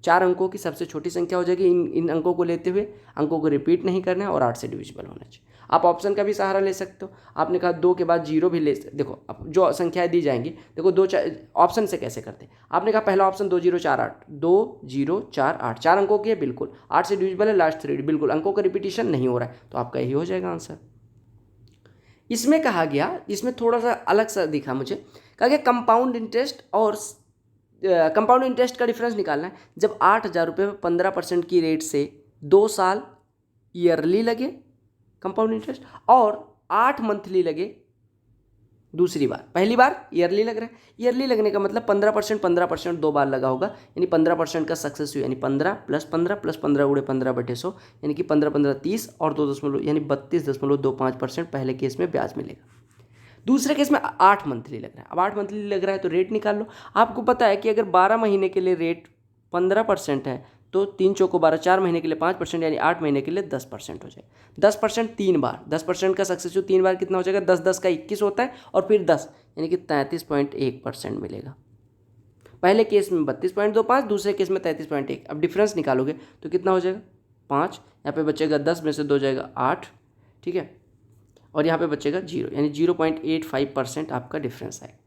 4 अंकों की सबसे छोटी संख्या हो जाएगी। इन अंकों को लेते हुए अंकों को रिपीट नहीं करना है और 8 से डिविजिबल होना चाहिए। आप ऑप्शन का भी सहारा ले सकते हो, आपने कहा 2 के बाद 0 भी ले, देखो अब जो संख्याएं दी जाएंगी, देखो 2 ऑप्शन से कैसे करते हैं। आपने कहा पहला ऑप्शन 2 0 4 8, 2 0 4 8, 4 अंकों की है, बिल्कुल 8 से डिविजिबल है, लास्ट 3 बिल्कुल अंकों का रिपीटिशन नहीं हो रहा है, तो आपका यही हो जाएगा आंसर। इसमें कहा गया, इसमें थोड़ा सा अलग सा दिखा मुझे, कहा गया कंपाउंड इंटरेस्ट और कंपाउंड इंटरेस्ट का डिफरेंस निकालना है। जब 8,000 रुपये में 15% की रेट से 2 साल ईयरली लगे कंपाउंड इंटरेस्ट, और 8 मंथली लगे दूसरी बार। पहली बार ईयरली लग रहा है, ईयरली लगने का मतलब 15% 2 बार लगा होगा, यानी 15% का सक्सेस हुआ, यानी 15 + 15 + 15 × 15/100, यानी कि 15 15 30 और 2 यानी 32.25% पहले केस में ब्याज मिलेगा। दूसरे केस में 8 मंथली लग रहा है। अब 8 मंथली लग रहा है तो रेट निकाल लो। आपको पता है कि अगर 12 महीने के लिए रेट 15% है तो 3 चौको 12, 4 महीने के लिए 5%, यानी 8 महीने के लिए 10% हो जाएगा। 10% 3 बार, 10% का सक्सेस 3 बार कितना हो जाएगा, 10 10 का 21 होता है, और फिर 10 यानी कि 33.1% मिलेगा। पहले केस में 32.25, दूसरे केस में 33.1। अब डिफरेंस निकालोगे तो कितना हो जाएगा 5, यहाँ पे बचेगा 10 में से 2 जाएगा 8, ठीक है, और यहाँ पे बचेगा 0, यानी 0.85% आपका डिफरेंस आएगा।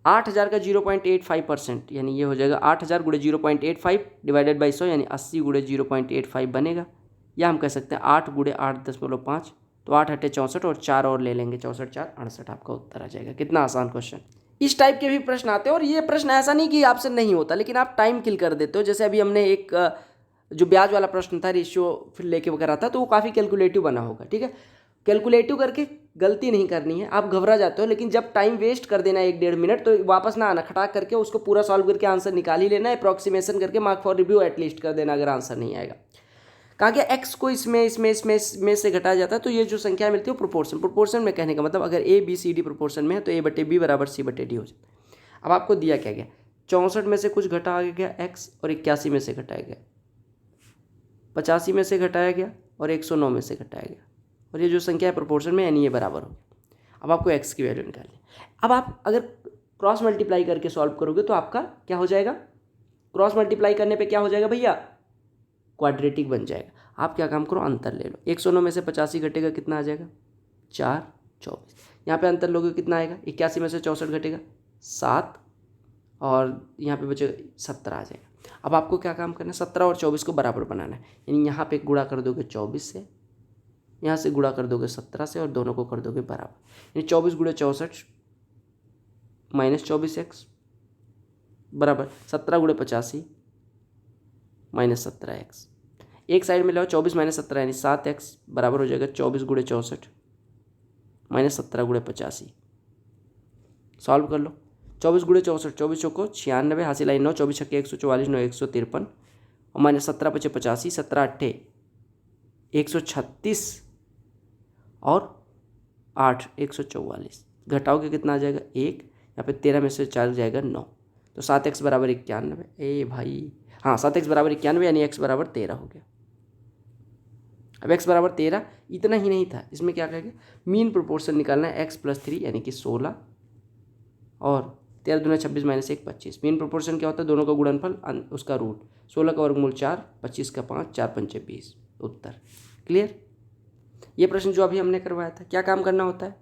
8000 का 0.85% यानी ये हो जाएगा 8000 गुणे 0.85 डिवाइडेड बाई 100 यानी 80 गुणे 0.85 बनेगा। या हम कह सकते हैं 8 गुणे 8.5, तो 8 8 64 और 4 और ले लेंगे, 64 4 68 आपका उत्तर आ जाएगा। कितना आसान क्वेश्चन। इस टाइप के भी प्रश्न आते हैं और ये प्रश्न ऐसा नहीं कि आपसे नहीं होता, लेकिन आप टाइम किल कर देते हो। जैसे अभी हमने एक जो ब्याज वाला प्रश्न था, रेशियो फिर लेके वगैरह था, तो वो काफ़ी कैलकुलेटिव बना होगा, ठीक है। कैलकुलेटिव करके गलती नहीं करनी है, आप घबरा जाते हो, लेकिन जब टाइम वेस्ट कर देना 1-1.5 मिनट तो वापस ना आना, खटाक करके उसको पूरा सॉल्व करके आंसर निकाल ही लेना, अप्रॉक्सीमेशन करके मार्क फॉर रिव्यू एटलीस्ट कर देना अगर आंसर नहीं आएगा। कहा गया एक्स को इसमें से घटाया जाता है तो ये जो संख्या मिलती है प्रोपोर्शन में कहने का मतलब अगर A B C D proportion में है तो ए बटे बी बराबर सी बटे डी हो जाता है। अब आपको दिया क्या गया, 64 में से कुछ घटाया गया एक्स और 81 में से घटाया गया, 85 में से घटाया गया और 109 में से घटाया गया, और ये जो संख्या है प्रोपोर्शन में यानी ये बराबर हो गया। अब आपको एक्स की वैल्यू निकालनी। अब आप अगर क्रॉस मल्टीप्लाई करके सॉल्व करोगे तो आपका क्या हो जाएगा, क्रॉस मल्टीप्लाई करने पे क्या हो जाएगा भैया, क्वाड्रेटिक बन जाएगा। आप क्या काम करो, अंतर ले लो। 109 में से 85 घटेगा कितना आ जाएगा 4 24, यहाँ पे अंतर लोगे कितना आएगा, 81 में से 64 घटेगा 7 और यहाँ पे बचेगा 17 आ जाएगा। अब आपको क्या काम करना है, 17 और 24 को बराबर बनाना है, यानी यहाँ पे गुणा कर दोगे 24 से, यहाँ से गुणा कर दोगे 17 से और दोनों को कर दोगे बराबर, यानी 24 गुणे 64 माइनस 24x बराबर 17 गुणे 85 माइनस 17x। एक साइड में लाओ 24 माइनस 17 यानी 7x बराबर हो जाएगा 24 गुणे 64 माइनस 17 गुणे 85। सॉल्व कर लो, 24 गुणे 64, 24 चौको 96, हासिल आई 9, 24 छक्के 144, 9 153 और माइनस 17 बचे 85, 17 अट्ठे 136 और 8 144, घटाओगे कितना आ जाएगा 1, यहाँ पे 13 में से 4 जाएगा 9, तो 7x बराबर 91। ए भाई हाँ 7x बराबर 91 यानी x बराबर 13 हो गया। अब x बराबर 13 इतना ही नहीं था, इसमें क्या कहेंगे, मीन प्रोपोर्शन निकालना है x + 3 यानी कि 16 और 13 दूना 26 माइनस 1 25। मीन प्रोपोर्शन क्या होता है, दोनों का गुणनफल उसका रूट, 16 का वर्गमूल 4, 25 का 5, 4 पंचे 20, उत्तर। क्लियर। ये प्रश्न जो अभी हमने करवाया था, क्या काम करना होता है,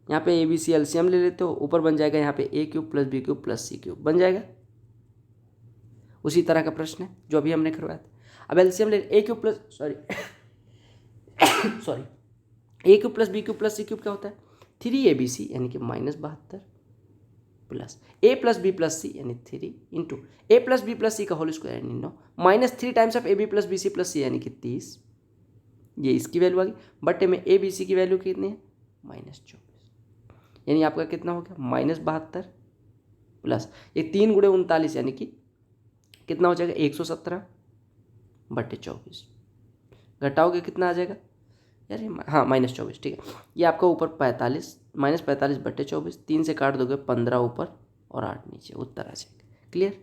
यहाँ पे ए बी सी एलसीएम ले लेते हो, ऊपर बन जाएगा यहाँ पे a³ + b³ + c³ बन जाएगा। उसी तरह का प्रश्न है जो अभी हमने करवाया था। अब एलसीएम ले a³ + b³ + c³ क्या होता है, 3abc यानी कि -72 प्लस a + b + c यानी 3 इंटू a + b + c का होल स्क्वायर यानी 9 minus 3 times of ab + bc + c यानी कि 30। ये इसकी वैल्यू आ गई, बटे में a b c की वैल्यू कितनी है -24, यानी आपका कितना हो गया -72 प्लस ये 3 गुणे 39 यानी कि कितना हो जाएगा 117 बटे 24, घटाओगे कितना आ जाएगा यार हाँ -24, ठीक है। ये आपका ऊपर 45 -45 बटे 24, 3 से काट दोगे 15 ऊपर और 8 नीचे, उत्तर आ जाएगा। क्लियर।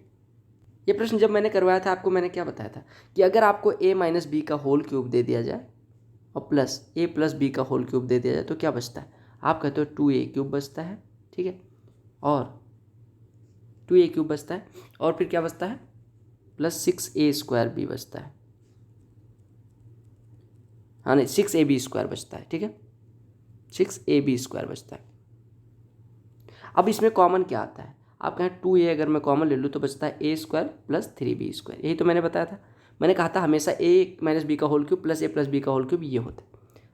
ये प्रश्न जब मैंने करवाया था आपको मैंने क्या बताया था कि अगर आपको a - b का होल क्यूब दे दिया जाए और प्लस a + b का होल क्यूब दे दिया जाए तो क्या बचता है, आप कहते हो 2a³ बचता है, ठीक है, और 2a³ बचता है और फिर क्या बचता है प्लस 6a² बचता है, हाँ नहीं 6ab² बचता है, ठीक है, 6ab² बचता है। अब इसमें कॉमन क्या आता है, आप कहें 2a अगर मैं कॉमन ले लूँ तो बचता है a² + 3b², यही तो मैंने बताया था। मैंने कहा था हमेशा a - b का whole cube plus a + b का होल क्यूब ये होता है।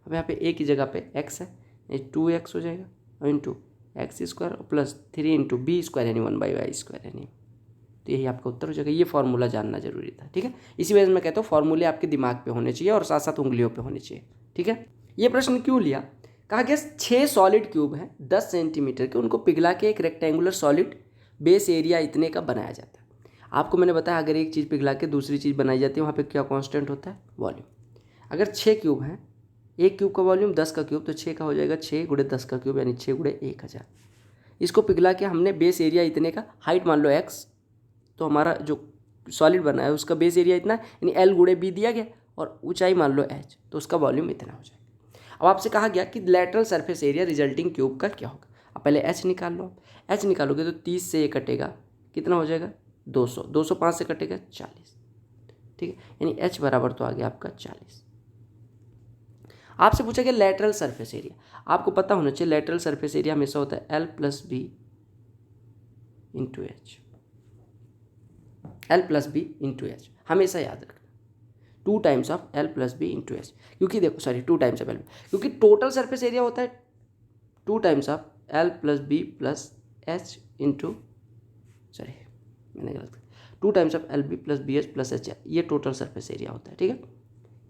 अब यहाँ पे a की जगह पे x है, ये 2x हो जाएगा और इंटू x² प्लस 3 × b² यानी 1/y² यानी, तो यही आपका उत्तर हो जाएगा। ये फॉर्मूला जानना जरूरी था, ठीक है। इसी वजह से मैं कहता हूँ फॉर्मूले आपके दिमाग पे होने चाहिए और साथ साथ उंगलियों पे होने चाहिए, ठीक है। ये प्रश्न क्यों लिया, कहा गया 6 सॉलिड क्यूब हैं 10 सेंटीमीटर के, उनको पिघला के एक रेक्टेंगुलर सॉलिड बेस एरिया इतने का बनाया जाता है। आपको मैंने बताया अगर एक चीज़ पिघला के दूसरी चीज़ बनाई जाती है वहाँ पर क्या कॉन्स्टेंट होता है, वॉल्यूम। अगर 6 क्यूब हैं, एक क्यूब का वॉल्यूम 10 का क्यूब, तो 6 का हो जाएगा 6 × 10 का क्यूब यानी 6 × 1000। इसको पिघला के हमने बेस एरिया इतने का, हाइट मान लो x, तो हमारा जो सॉलिड बना है उसका बेस एरिया इतना यानी l × b दिया गया और ऊंचाई मान लो h, तो उसका वॉल्यूम इतना हो जाएगा। अब आपसे कहा गया कि lateral surface area resulting cube का क्या होगा। अब पहले h निकाल लो, h निकालोगे तो 30 से ये कटेगा कितना हो जाएगा 200, 205 से कटेगा 40, ठीक है, यानी H बराबर तो आ गया आपका 40। आपसे पूछा गया लेटरल सरफेस एरिया, आपको पता होना चाहिए लेटरल सरफेस एरिया हमेशा होता है L+B into H, L+B into H, हमेशा याद रखना 2 times of L+B into H, क्योंकि देखो सॉरी 2 टाइम्स ऑफ L, क्योंकि टोटल सरफेस एरिया होता है 2 times of L+B plus H into, sorry मैंने गलत किया, 2 times of LB plus BH plus H, ये टोटल सरफेस एरिया होता है, ठीक है,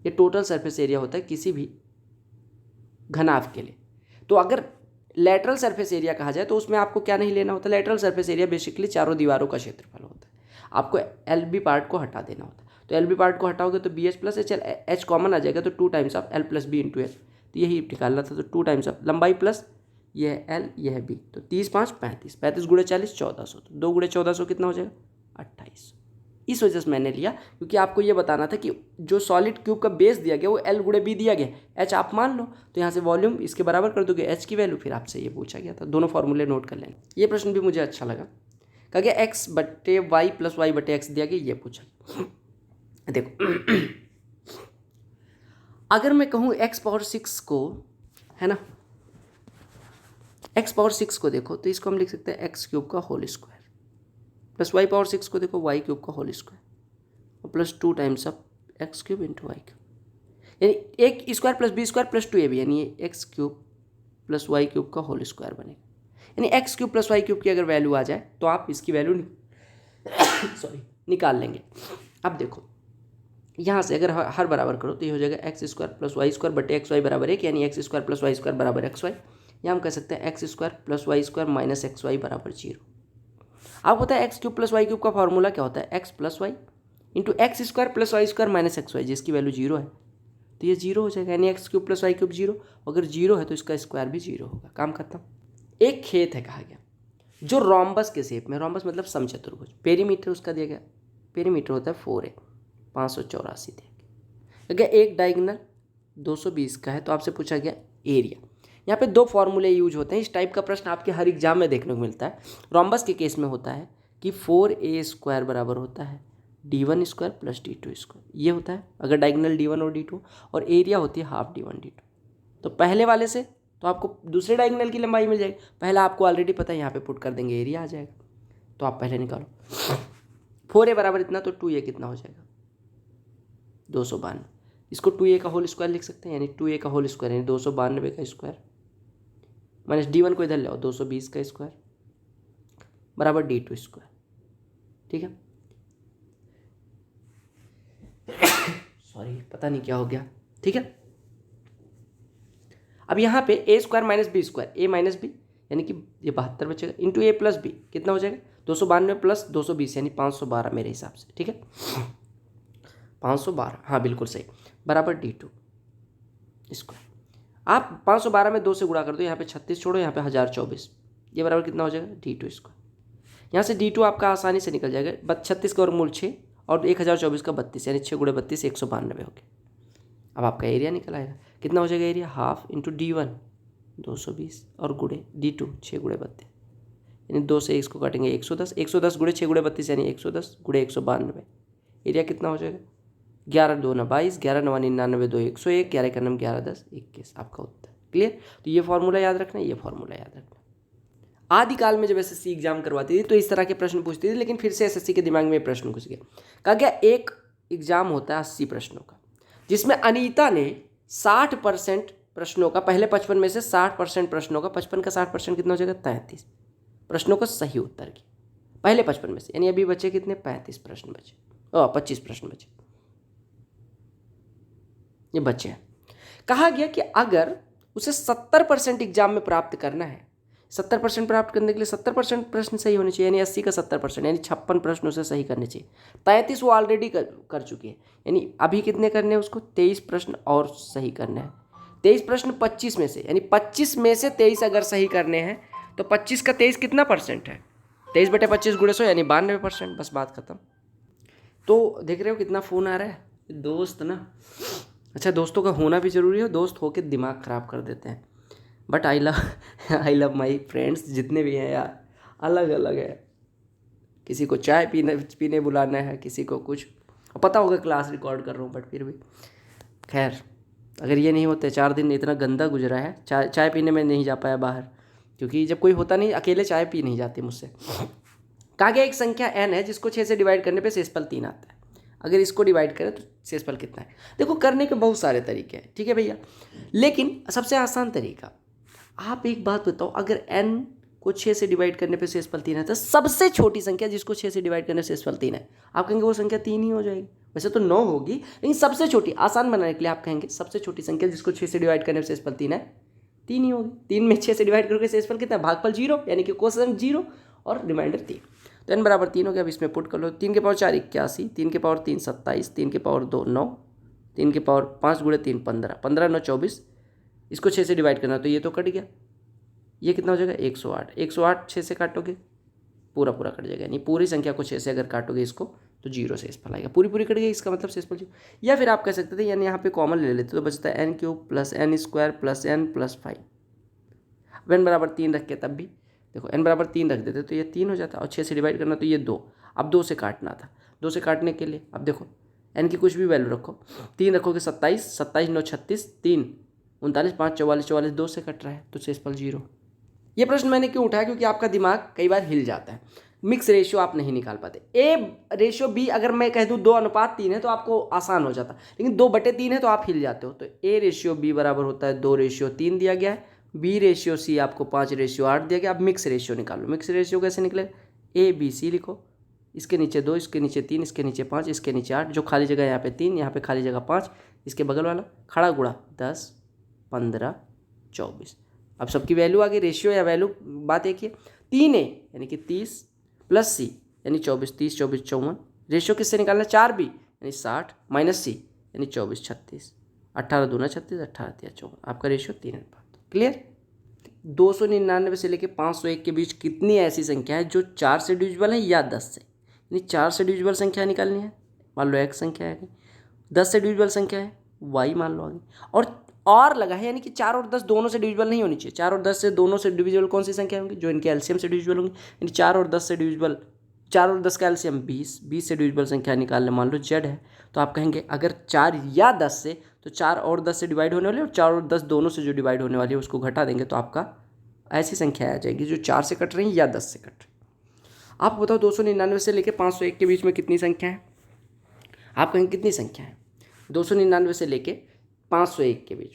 ये टोटल सरफेस एरिया होता है किसी भी घनाभ के लिए। तो अगर लेटरल सरफेस एरिया कहा जाए तो उसमें आपको क्या नहीं लेना होता, लेटरल सरफेस एरिया बेसिकली चारों दीवारों का क्षेत्रफल होता है, आपको LB पार्ट को हटा देना होता है। तो LB पार्ट को हटाओगे तो BH प्लस H कॉमन आ जाएगा, तो 2 times of L+B into H, तो यही निकालना था, तो 2 टाइम्स ऑफ लंबाई प्लस ये है L, ये है B, तो 30 5 35, 35 गुणे 40 1400, तो 2 गुणे 1400 कितना हो जाएगा 2800। इस वजह से मैंने लिया क्योंकि आपको ये बताना था कि जो सॉलिड क्यूब का बेस दिया गया वो L गुणे B दिया गया, H आप मान लो, तो यहाँ से वॉल्यूम इसके बराबर कर दोगे H की वैल्यू, फिर आपसे ये पूछा गया था, दोनों फॉर्मूले नोट कर लेंगे। ये प्रश्न भी मुझे अच्छा लगा, कहा गया x/y प्लस y/x दिया गया, ये पूछा। देखो अगर मैं कहूँ x⁴ को, है ना, x⁴ को देखो तो इसको हम लिख सकते हैं x³ का होल स्क्वायर, प्लस y⁴ को देखो y³ का होल स्क्वायर, और plus 2 times of x³ into y³, यानी एक square plus b square plus 2ab, यानी ये x³ प्लस y³ का होल स्क्वायर बनेगा। यानी x³ प्लस y³ की अगर वैल्यू आ जाए तो आप इसकी वैल्यू सॉरी निकाल लेंगे। अब देखो यहाँ से अगर हर बराबर करो तो ये हो जाएगा x² प्लस y² बटे xy बराबर 1, यानी x² प्लस y² बराबर xy, या हम कह सकते हैं x² plus y² minus xy बराबर 0। आपको पता है x³ प्लस y³ का फॉर्मूला क्या होता है, x plus Y into x² plus y² minus xy, जिसकी वैल्यू 0 है, तो ये 0 हो जाएगा, यानी x³ प्लस y³ 0, अगर 0 है तो इसका स्क्वायर भी 0 होगा, काम खत्म। एक खेत है कहा गया जो रोम्बस के शेप में, रोम्बस मतलब समचतुर्भुज, पेरीमीटर उसका दिया गया, पेरीमीटर होता है 4a 584 दिया गया, एक डायगोनल 220 का है, तो आपसे पूछा गया एरिया। यहाँ पे 2 फॉर्मूले यूज होते हैं, इस टाइप का प्रश्न आपके हर एग्जाम में देखने को मिलता है। रोम्बस के केस में होता है कि 4a² बराबर होता है d1² प्लस d2², ये होता है अगर डायगोनल d1 और d2, और एरिया होती है हाफ d1 d2। तो पहले वाले से तो आपको दूसरे डायगोनल की लंबाई मिल जाएगी, पहला आपको ऑलरेडी पता है, यहाँ पे पुट कर देंगे एरिया आ जाएगा, तो आप पहले निकालो 4a बराबर इतना, तो 2a कितना हो जाएगा 292, इसको 2a का होल स्क्वायर लिख सकते हैं, यानी 2a का होल स्क्वायर यानी 292 का स्क्वायर, माइनस d1 को इधर ले आओ 220 का स्क्वायर बराबर d2², ठीक है। सॉरी पता नहीं क्या हो गया, ठीक है। अब यहाँ पे a² minus b², a minus b यानी कि ये 72 बचेगा, इंटू a प्लस b कितना हो जाएगा 292 प्लस 220 यानी 512 मेरे हिसाब से, ठीक है 512, हाँ बिल्कुल सही, बराबर d2²। आप 512 में 2 से गुणा कर दो, यहाँ पे 36 छोड़ो, यहाँ पे 1024, ये बराबर कितना हो जाएगा d2²। यहाँ से d2 आपका आसानी से निकल जाएगा, 36 का वर्गमूल 6 और 1024 का 32, यानी 6 गुणे 32 192 हो गया। अब आपका एरिया निकल आएगा, कितना हो जाएगा एरिया, हाफ इंटू d1 220 और गुणे d2 6 गुणे 32, यानी 2 से इसको काटेंगे 110, 110 गुणे 6 गुणे 32 यानी 110 गुणे 192, एरिया कितना हो जाएगा 11 2 22, 11 9 99 2 101, 11 का 11 10 21, आपका उत्तर। क्लियर। तो ये फॉर्मूला याद रखना, ये फॉर्मूला याद रखना। आदिकाल में जब एसएससी एग्जाम करवाती थी तो इस तरह के प्रश्न पूछती थी, लेकिन फिर से एसएससी के दिमाग में प्रश्न घुस गया। कहा गया एक एग्जाम होता है 80 प्रश्नों का, जिसमें अनीता ने 60% प्रश्नों का, पहले 55 में से 60% प्रश्नों का, 55 का 60% कितना हो जाएगा 33 प्रश्नों का सही उत्तर किया पहले 55 में से, यानी अभी बचे कितने 35 प्रश्न बचे, 25 प्रश्न बचे, ये बचे हैं। कहा गया कि अगर उसे 70% एग्जाम में प्राप्त करना है, 70% प्राप्त करने के लिए 70% प्रश्न सही होने चाहिए, यानी 80 का 70%, यानी 56 प्रश्न उसे सही करने चाहिए। 33 वो ऑलरेडी कर चुकी है, यानी अभी कितने करने हैं उसको 23 प्रश्न और सही करने हैं। 23 प्रश्न 25 में से, यानी 25 में से 23 अगर सही करने हैं तो 25 का 23 कितना परसेंट है, 23 बटे 25 गुणे 100 यानी 92%, बस बात खत्म। तो देख रहे हो कितना फ़ोन आ रहा है दोस्त ना, अच्छा दोस्तों का होना भी ज़रूरी है, दोस्त होकर दिमाग ख़राब कर देते हैं, but I love my friends जितने भी हैं यार, अलग अलग है, किसी को चाय पीने पीने बुलाना है, किसी को कुछ, पता होगा क्लास रिकॉर्ड कर रहा हूँ, बट फिर भी खैर अगर ये नहीं होते 4 दिन इतना गंदा गुजरा है, चाय पीने में नहीं जा पाया बाहर, क्योंकि जब कोई होता नहीं अकेले चाय पी नहीं जाती मुझसे। कहा गया एक संख्या n है जिसको 6 से डिवाइड करने पे शेषफल 3 आता है, अगर इसको डिवाइड करें तो शेषफल कितना है। देखो करने के बहुत सारे तरीके हैं, ठीक है भैया, लेकिन सबसे आसान तरीका, आप एक बात बताओ, अगर n को 6 से डिवाइड करने पे शेषफल 3 है तो सबसे छोटी संख्या जिसको 6 से डिवाइड करने से शेषफल 3 है, आप कहेंगे वो संख्या 3 ही हो जाएगी। वैसे तो 9 होगी, लेकिन सबसे छोटी, आसान बनाने के लिए आप कहेंगे सबसे छोटी संख्या जिसको 6 से डिवाइड करने से शेषफल 3 है, 3 ही होगी। 3 में 6 से डिवाइड करके शेषफल कितना है, भागफल 0, यानी कि कोशेंट 0 और रिमाइंडर 3। तो n बराबर 3 हो गया। अब इसमें पुट कर लो, 3 के पावर 4 81, 3 के पावर 3 27, 3 के पावर 2 9, 3 के पावर 5 गुणे 3 15, 15 9 24, इसको 6 से डिवाइड करना तो ये तो कट गया, ये कितना हो जाएगा 108, 108 6 से काटोगे पूरा पूरा कट जाएगा, यानी पूरी संख्या को 6 से अगर काटोगे इसको तो 0 शेषफल आएगा, पूरी पूरी कट गई, इसका मतलब शेषफल 0। या फिर आप कह सकते थे, यानी यहाँ पे कॉमन ले लेते तो बचता है n³ plus n square plus n plus 5। अब n बराबर 3 रख के तब भी देखो n बराबर 3 रख देते तो ये 3 हो जाता, और 6 से डिवाइड करना तो ये 2, अब 2 से काटना था, 2 से काटने के लिए अब देखो n की कुछ भी वैल्यू रखो, 3 रखोगे 27, 27 9 36, 3 39, 5 44, 44 2 से कट रहा है तो शेषफल 0। ये प्रश्न मैंने क्यों उठाया, क्योंकि आपका दिमाग कई बार हिल जाता है, मिक्स रेशियो आप नहीं निकाल पाते। A/B अगर मैं कह दूँ 2:3 है तो आपको आसान हो जाता, लेकिन 2/3 है तो आप हिल जाते हो। तो A/B बराबर होता है 2/3 दिया गया है, B/C आपको 5/8 दिया गया। अब मिक्स रेशियो निकालो, मिक्स रेशियो कैसे निकले, ABC लिखो, इसके नीचे 2, इसके नीचे 3, इसके नीचे 5, इसके नीचे 8, जो खाली जगह यहाँ पे 3, यहाँ पे खाली जगह 5, इसके बगल वाला खड़ा गुणा 10 15 24। अब सबकी वैल्यू आ गई, रेशियो या वैल्यू बात एक ही है। 3A यानी कि 30 प्लस C यानी 24, 30 24 54, रेशियो किससे निकालना, 4B यानी 60 माइनस C यानी 24 36, 18 दूना 36, 18 तिया 54, आपका रेशियो 3:5। क्लियर। 299 से लेकर 501 के बीच कितनी ऐसी संख्या है जो 4 से डिविजिबल है या 10 से, यानी 4 से डिविजिबल संख्या निकालनी है, मान लो x संख्या है, 10 से डिविजिबल संख्या है y मान लो आगे, और लगा है, यानी कि 4 और 10 दोनों से डिविजिबल नहीं होनी चाहिए। 4 और 10 से दोनों से डिविजिबल कौन सी संख्या होंगी, जो इनके एलसीएम से डिविजिबल होंगी, यानी 4 और 10 से डिविजिबल, 4 और 10 का एलसीएम 20, 20 से डिविजिबल संख्या निकालने मान लो z है, तो आप कहेंगे अगर 4 या 10 से, तो 4 और 10 से डिवाइड होने वाली, और 4 और 10 दोनों से जो डिवाइड होने वाली है उसको घटा देंगे तो आपका ऐसी संख्या आ जाएगी जो 4 से कट रही है या 10 से कट रही। आप बताओ 299 से लेकर 501 के बीच में कितनी संख्या है, आप कहेंगे कितनी संख्या है 299 से लेकर 501 के बीच।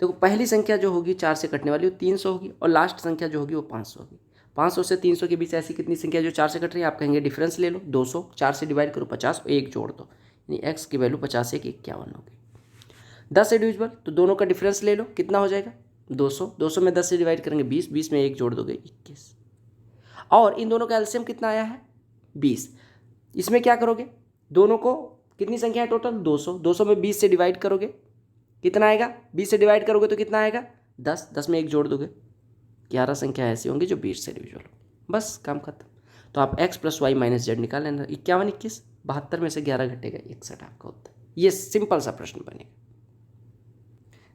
देखो पहली संख्या जो होगी 4 से कटने वाली वो 300 होगी, और लास्ट संख्या जो होगी वो 500 होगी। 500 से 300 के बीच ऐसी कितनी संख्या जो 4 से कट रही है, आप कहेंगे डिफरेंस ले लो 200, 4 से डिवाइड करो 50, 1 जोड़ दो, यानी x की वैल्यू 50 1 51 होगी। 10 से डिविजिबल तो दोनों का डिफरेंस ले लो, कितना हो जाएगा 200, 200 में 10 से डिवाइड करेंगे 20, 20 में 1 जोड़ दोगे 21, और इन दोनों का एलसीएम कितना आया है 20। इसमें क्या करोगे, दोनों को कितनी संख्या है टोटल 200, 200 में 20 से डिवाइड करोगे कितना आएगा, 20 से डिवाइड करोगे तो कितना आएगा 10, 10 में 1 जोड़ दोगे 11 संख्या ऐसी होंगी जो 20 से डिविजिबल होंगी, बस काम खत्म। तो आप x plus Y minus Z निकाल लेना, 51 21, 72 में से 11 घटेगा 61 आपका उत्तर। ये सिंपल सा प्रश्न बनेगा।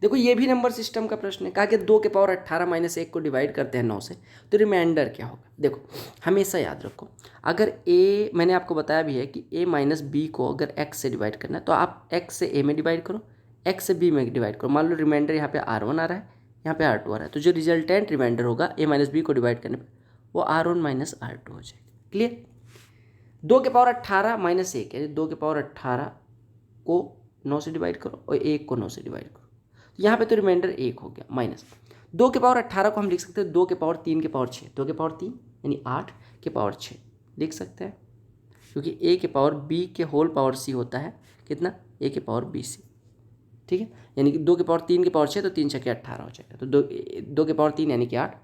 देखो ये भी नंबर सिस्टम का प्रश्न है, कहा कि 2 के पावर 18 माइनस 1 को डिवाइड करते हैं 9 से तो रिमाइंडर क्या होगा। देखो हमेशा याद रखो, अगर a, मैंने आपको बताया भी है कि a माइनस बी को अगर x से डिवाइड करना है तो आप x से a में डिवाइड करो, x से b में डिवाइड करो। मान लो रिमाइंडर यहाँ पे r1 आ रहा है, यहाँ पे r2 आ रहा है, तो जो रिजल्टेंट रिमाइंडर होगा a माइनस बी को डिवाइड करने पर वो r1 माइनस r2 हो जाएगा। क्लियर। 2 के पावर 18 माइनस 1 है, 2 के पावर 18 को 9 से डिवाइड करो और 1 को 9 से डिवाइड करो, यहाँ पे तो रिमाइंडर 1 हो गया, माइनस 2 के पावर 18 को हम लिख सकते हैं 2 के पावर 3 के पावर 6, 2 के पावर 3 यानी 8 के पावर 6 लिख सकते हैं, क्योंकि a के पावर b के होल पावर c होता है कितना, a के पावर bc। ठीक है, यानी कि 2 के पावर 3 के पावर 6 तो 3 6 18 हो जाएगा, तो 2 के पावर 3 यानी कि 8।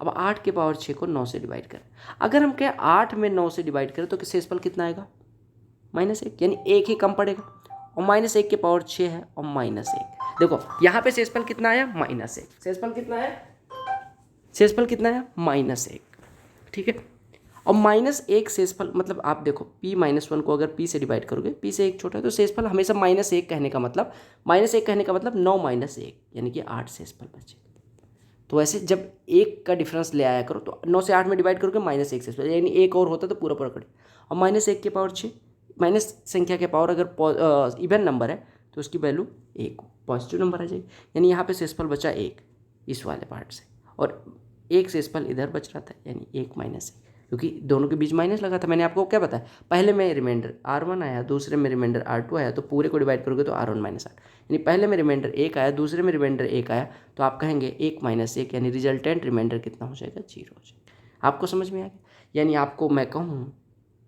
अब 8 के पावर 6 को 9 से डिवाइड करें, अगर हम कहें 8 में 9 से डिवाइड करें तो शेषफल कितना आएगा -1, यानी 1 ही कम पड़ेगा, और -1 के पावर 6 है और -1। देखो यहाँ पे शेषफल कितना आया -1, शेषफल कितना है, शेषफल कितना है -1। ठीक है, और -1 शेषफल मतलब आप देखो p-1 को अगर p से डिवाइड करोगे, p से 1 छोटा है तो शेषफल हमेशा -1 कहने का मतलब, -1 कहने का मतलब 9 - 1 यानी कि 8 शेषफल बचे। तो ऐसे जब 1 का डिफरेंस ले आया करो तो 9 से 8 में डिवाइड करोगे -1 से स्पेशल, यानी 1 और होता तो पूरा पूरा कटे। और -1 के पावर 6, माइनस संख्या के पावर अगर इवन नंबर है तो उसकी वैल्यू 1 पॉजिटिव नंबर आ जाएगी। यानी यहाँ पे शेषफल बचा 1 इस वाले पार्ट से, और 1 शेषफल इधर बच रहा था, यानी 1 माइनस 1, क्योंकि दोनों के बीच माइनस लगा था। मैंने आपको क्या बताया, पहले में रिमाइंडर R1 आया, दूसरे में रिमाइंडर R2 आया, तो पूरे को डिवाइड करोगे तो R1 माइनस 8, यानी पहले में रिमाइंडर 1 आया, दूसरे में रिमाइंडर 1 आया, तो आप कहेंगे 1 माइनस 1, यानी रिजल्टेंट रिमाइंडर कितना हो जाएगा, 0 हो जाएगा। आपको समझ में आ गया? यानी आपको मैं कहूँ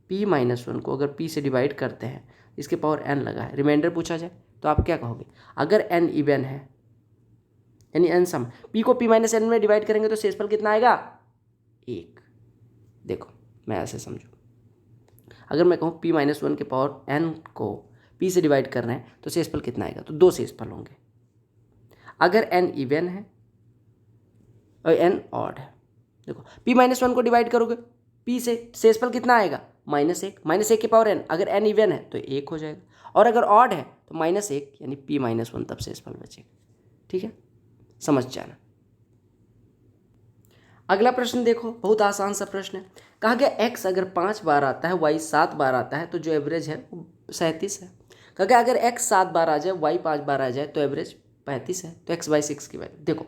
P-1 को अगर P से डिवाइड करते हैं, इसके पावर n लगा है, रिमाइंडर पूछा जाए तो आप क्या कहोगे? अगर n इवन है यानी n सम, P को P-n में डिवाइड करेंगे तो शेषफल कितना आएगा? 1। देखो मैं ऐसे समझो, अगर मैं कहूँ P-1 के पावर n को P से डिवाइड कर रहे हैं तो शेषफल कितना आएगा? तो 2 शेषफल होंगे। अगर n इवन है और n ऑड है, देखो P-1 को डिवाइड करोगे P से, शेषफल कितना आएगा? -1, -1 के पावर n, अगर n इवन है तो 1 हो जाएगा, और अगर ऑड है तो -1, यानी P-1 तब शेषफल बचेगा। ठीक है, समझ जाना। अगला प्रश्न देखो, बहुत आसान सा प्रश्न है। कहा गया x अगर 5 बार आता है, y 7 बार आता है, तो जो एवरेज है वो 37 है। कहा गया अगर x 7 बार आ जाए, y 5 बार आ जाए, तो एवरेज 35 है। तो x/6 की वैल्यू देखो,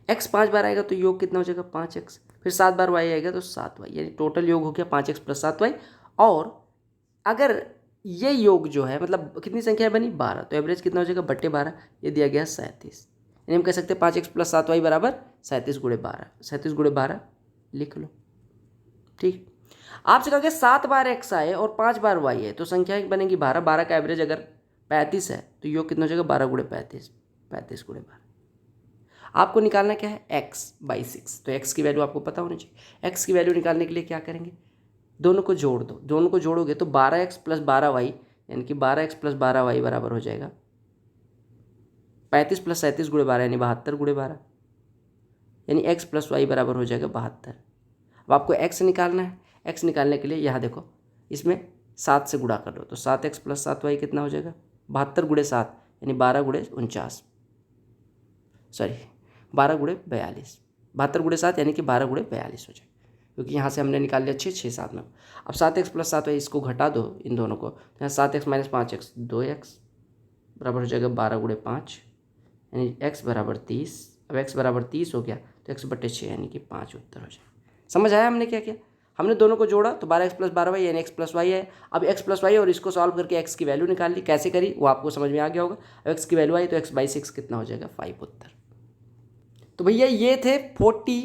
x 5 बार आएगा तो योग कितना हो जाएगा? 5x, फिर 7 बार y आएगा तो 7y, यानी टोटल योग हो गया 5x + 7y। और अगर ये योग जो है, मतलब कितनी संख्या बनी? 12, तो एवरेज कितना हो जाएगा? बट्टे 12, ये दिया गया 37, यानी हम कह सकते हैं 5x + 7y बराबर 37 × 12, 37 × 12 लिख लो। ठीक, आपसे कहा गया 7 बार x आए और 5 बार y है, तो संख्या बनेगी 12, 12 का एवरेज अगर 35 है तो योग कितना हो जाएगा? 12 × 35, 35 × 12। आपको निकालना क्या है? x/6, तो x की वैल्यू आपको पता होनी चाहिए। x की वैल्यू निकालने के लिए क्या करेंगे? दोनों को जोड़ दो, दोनों को जोड़ोगे तो 12x + 12y, यानी कि 12x + 12y बराबर हो जाएगा 35 + 37 × 12, यानी 72 × 12, यानी x + y बराबर हो जाएगा 72। अब आपको x निकालना है। x निकालने के लिए यहाँ देखो, इसमें 7 से गुणा कर दो, तो 7x + 7y कितना हो जाएगा? 72 × 7, यानी 12 × 49, सॉरी 12 × 42, 72 × 7 यानी कि 12 × 42 हो जाएगा, क्योंकि यहाँ से हमने निकाल लिया 6, 6, 7 में। अब 7x + 7y इसको घटा दो इन दोनों को, तो यहाँ 7x - 5x 2x बराबर हो जाएगा 12 × 5, यानी x बराबर 30। अब x बराबर 30 हो गया तो x/6 यानी कि 5 उत्तर हो जाएगा। समझ आया हमने क्या किया? हमने दोनों को जोड़ा तो 12x + 12y यानी x + y है। अब x + y और इसको सॉल्व करके x की वैल्यू निकाल ली, कैसे करी वो आपको समझ में आ गया होगा। अब x की वैल्यू आई तो x/6 कितना हो जाएगा? 5 उत्तर। तो भैया ये थे 40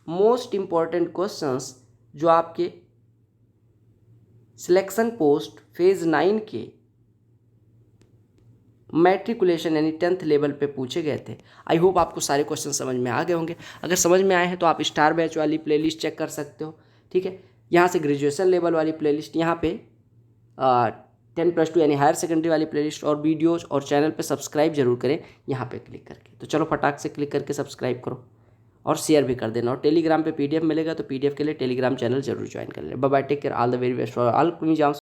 मोस्ट इंपॉर्टेंट क्वेश्चंस जो आपके सिलेक्शन पोस्ट फेज 9 के मैट्रिकुलेशन यानी 10th लेवल पे पूछे गए थे। आई होप आपको सारे क्वेश्चन समझ में आ गए होंगे। अगर समझ में आए हैं तो आप स्टार बैच वाली प्लेलिस्ट चेक कर सकते हो। ठीक है, यहाँ से ग्रेजुएशन लेवल वाली प्लेलिस्ट, यहाँ पे 10+2 यानी हायर सेकेंडरी वाली प्लेलिस्ट, और वीडियोज़ और चैनल पे सब्सक्राइब जरूर करें यहाँ पे क्लिक करके। तो चलो फटाक से क्लिक करके सब्सक्राइब करो और शेयर भी कर देना। और टेलीग्राम पे PDF मिलेगा तो PDF के लिए टेलीग्राम चैनल जरूर ज्वाइन कर लेना। Bye bye, take care, all the very best for all exams.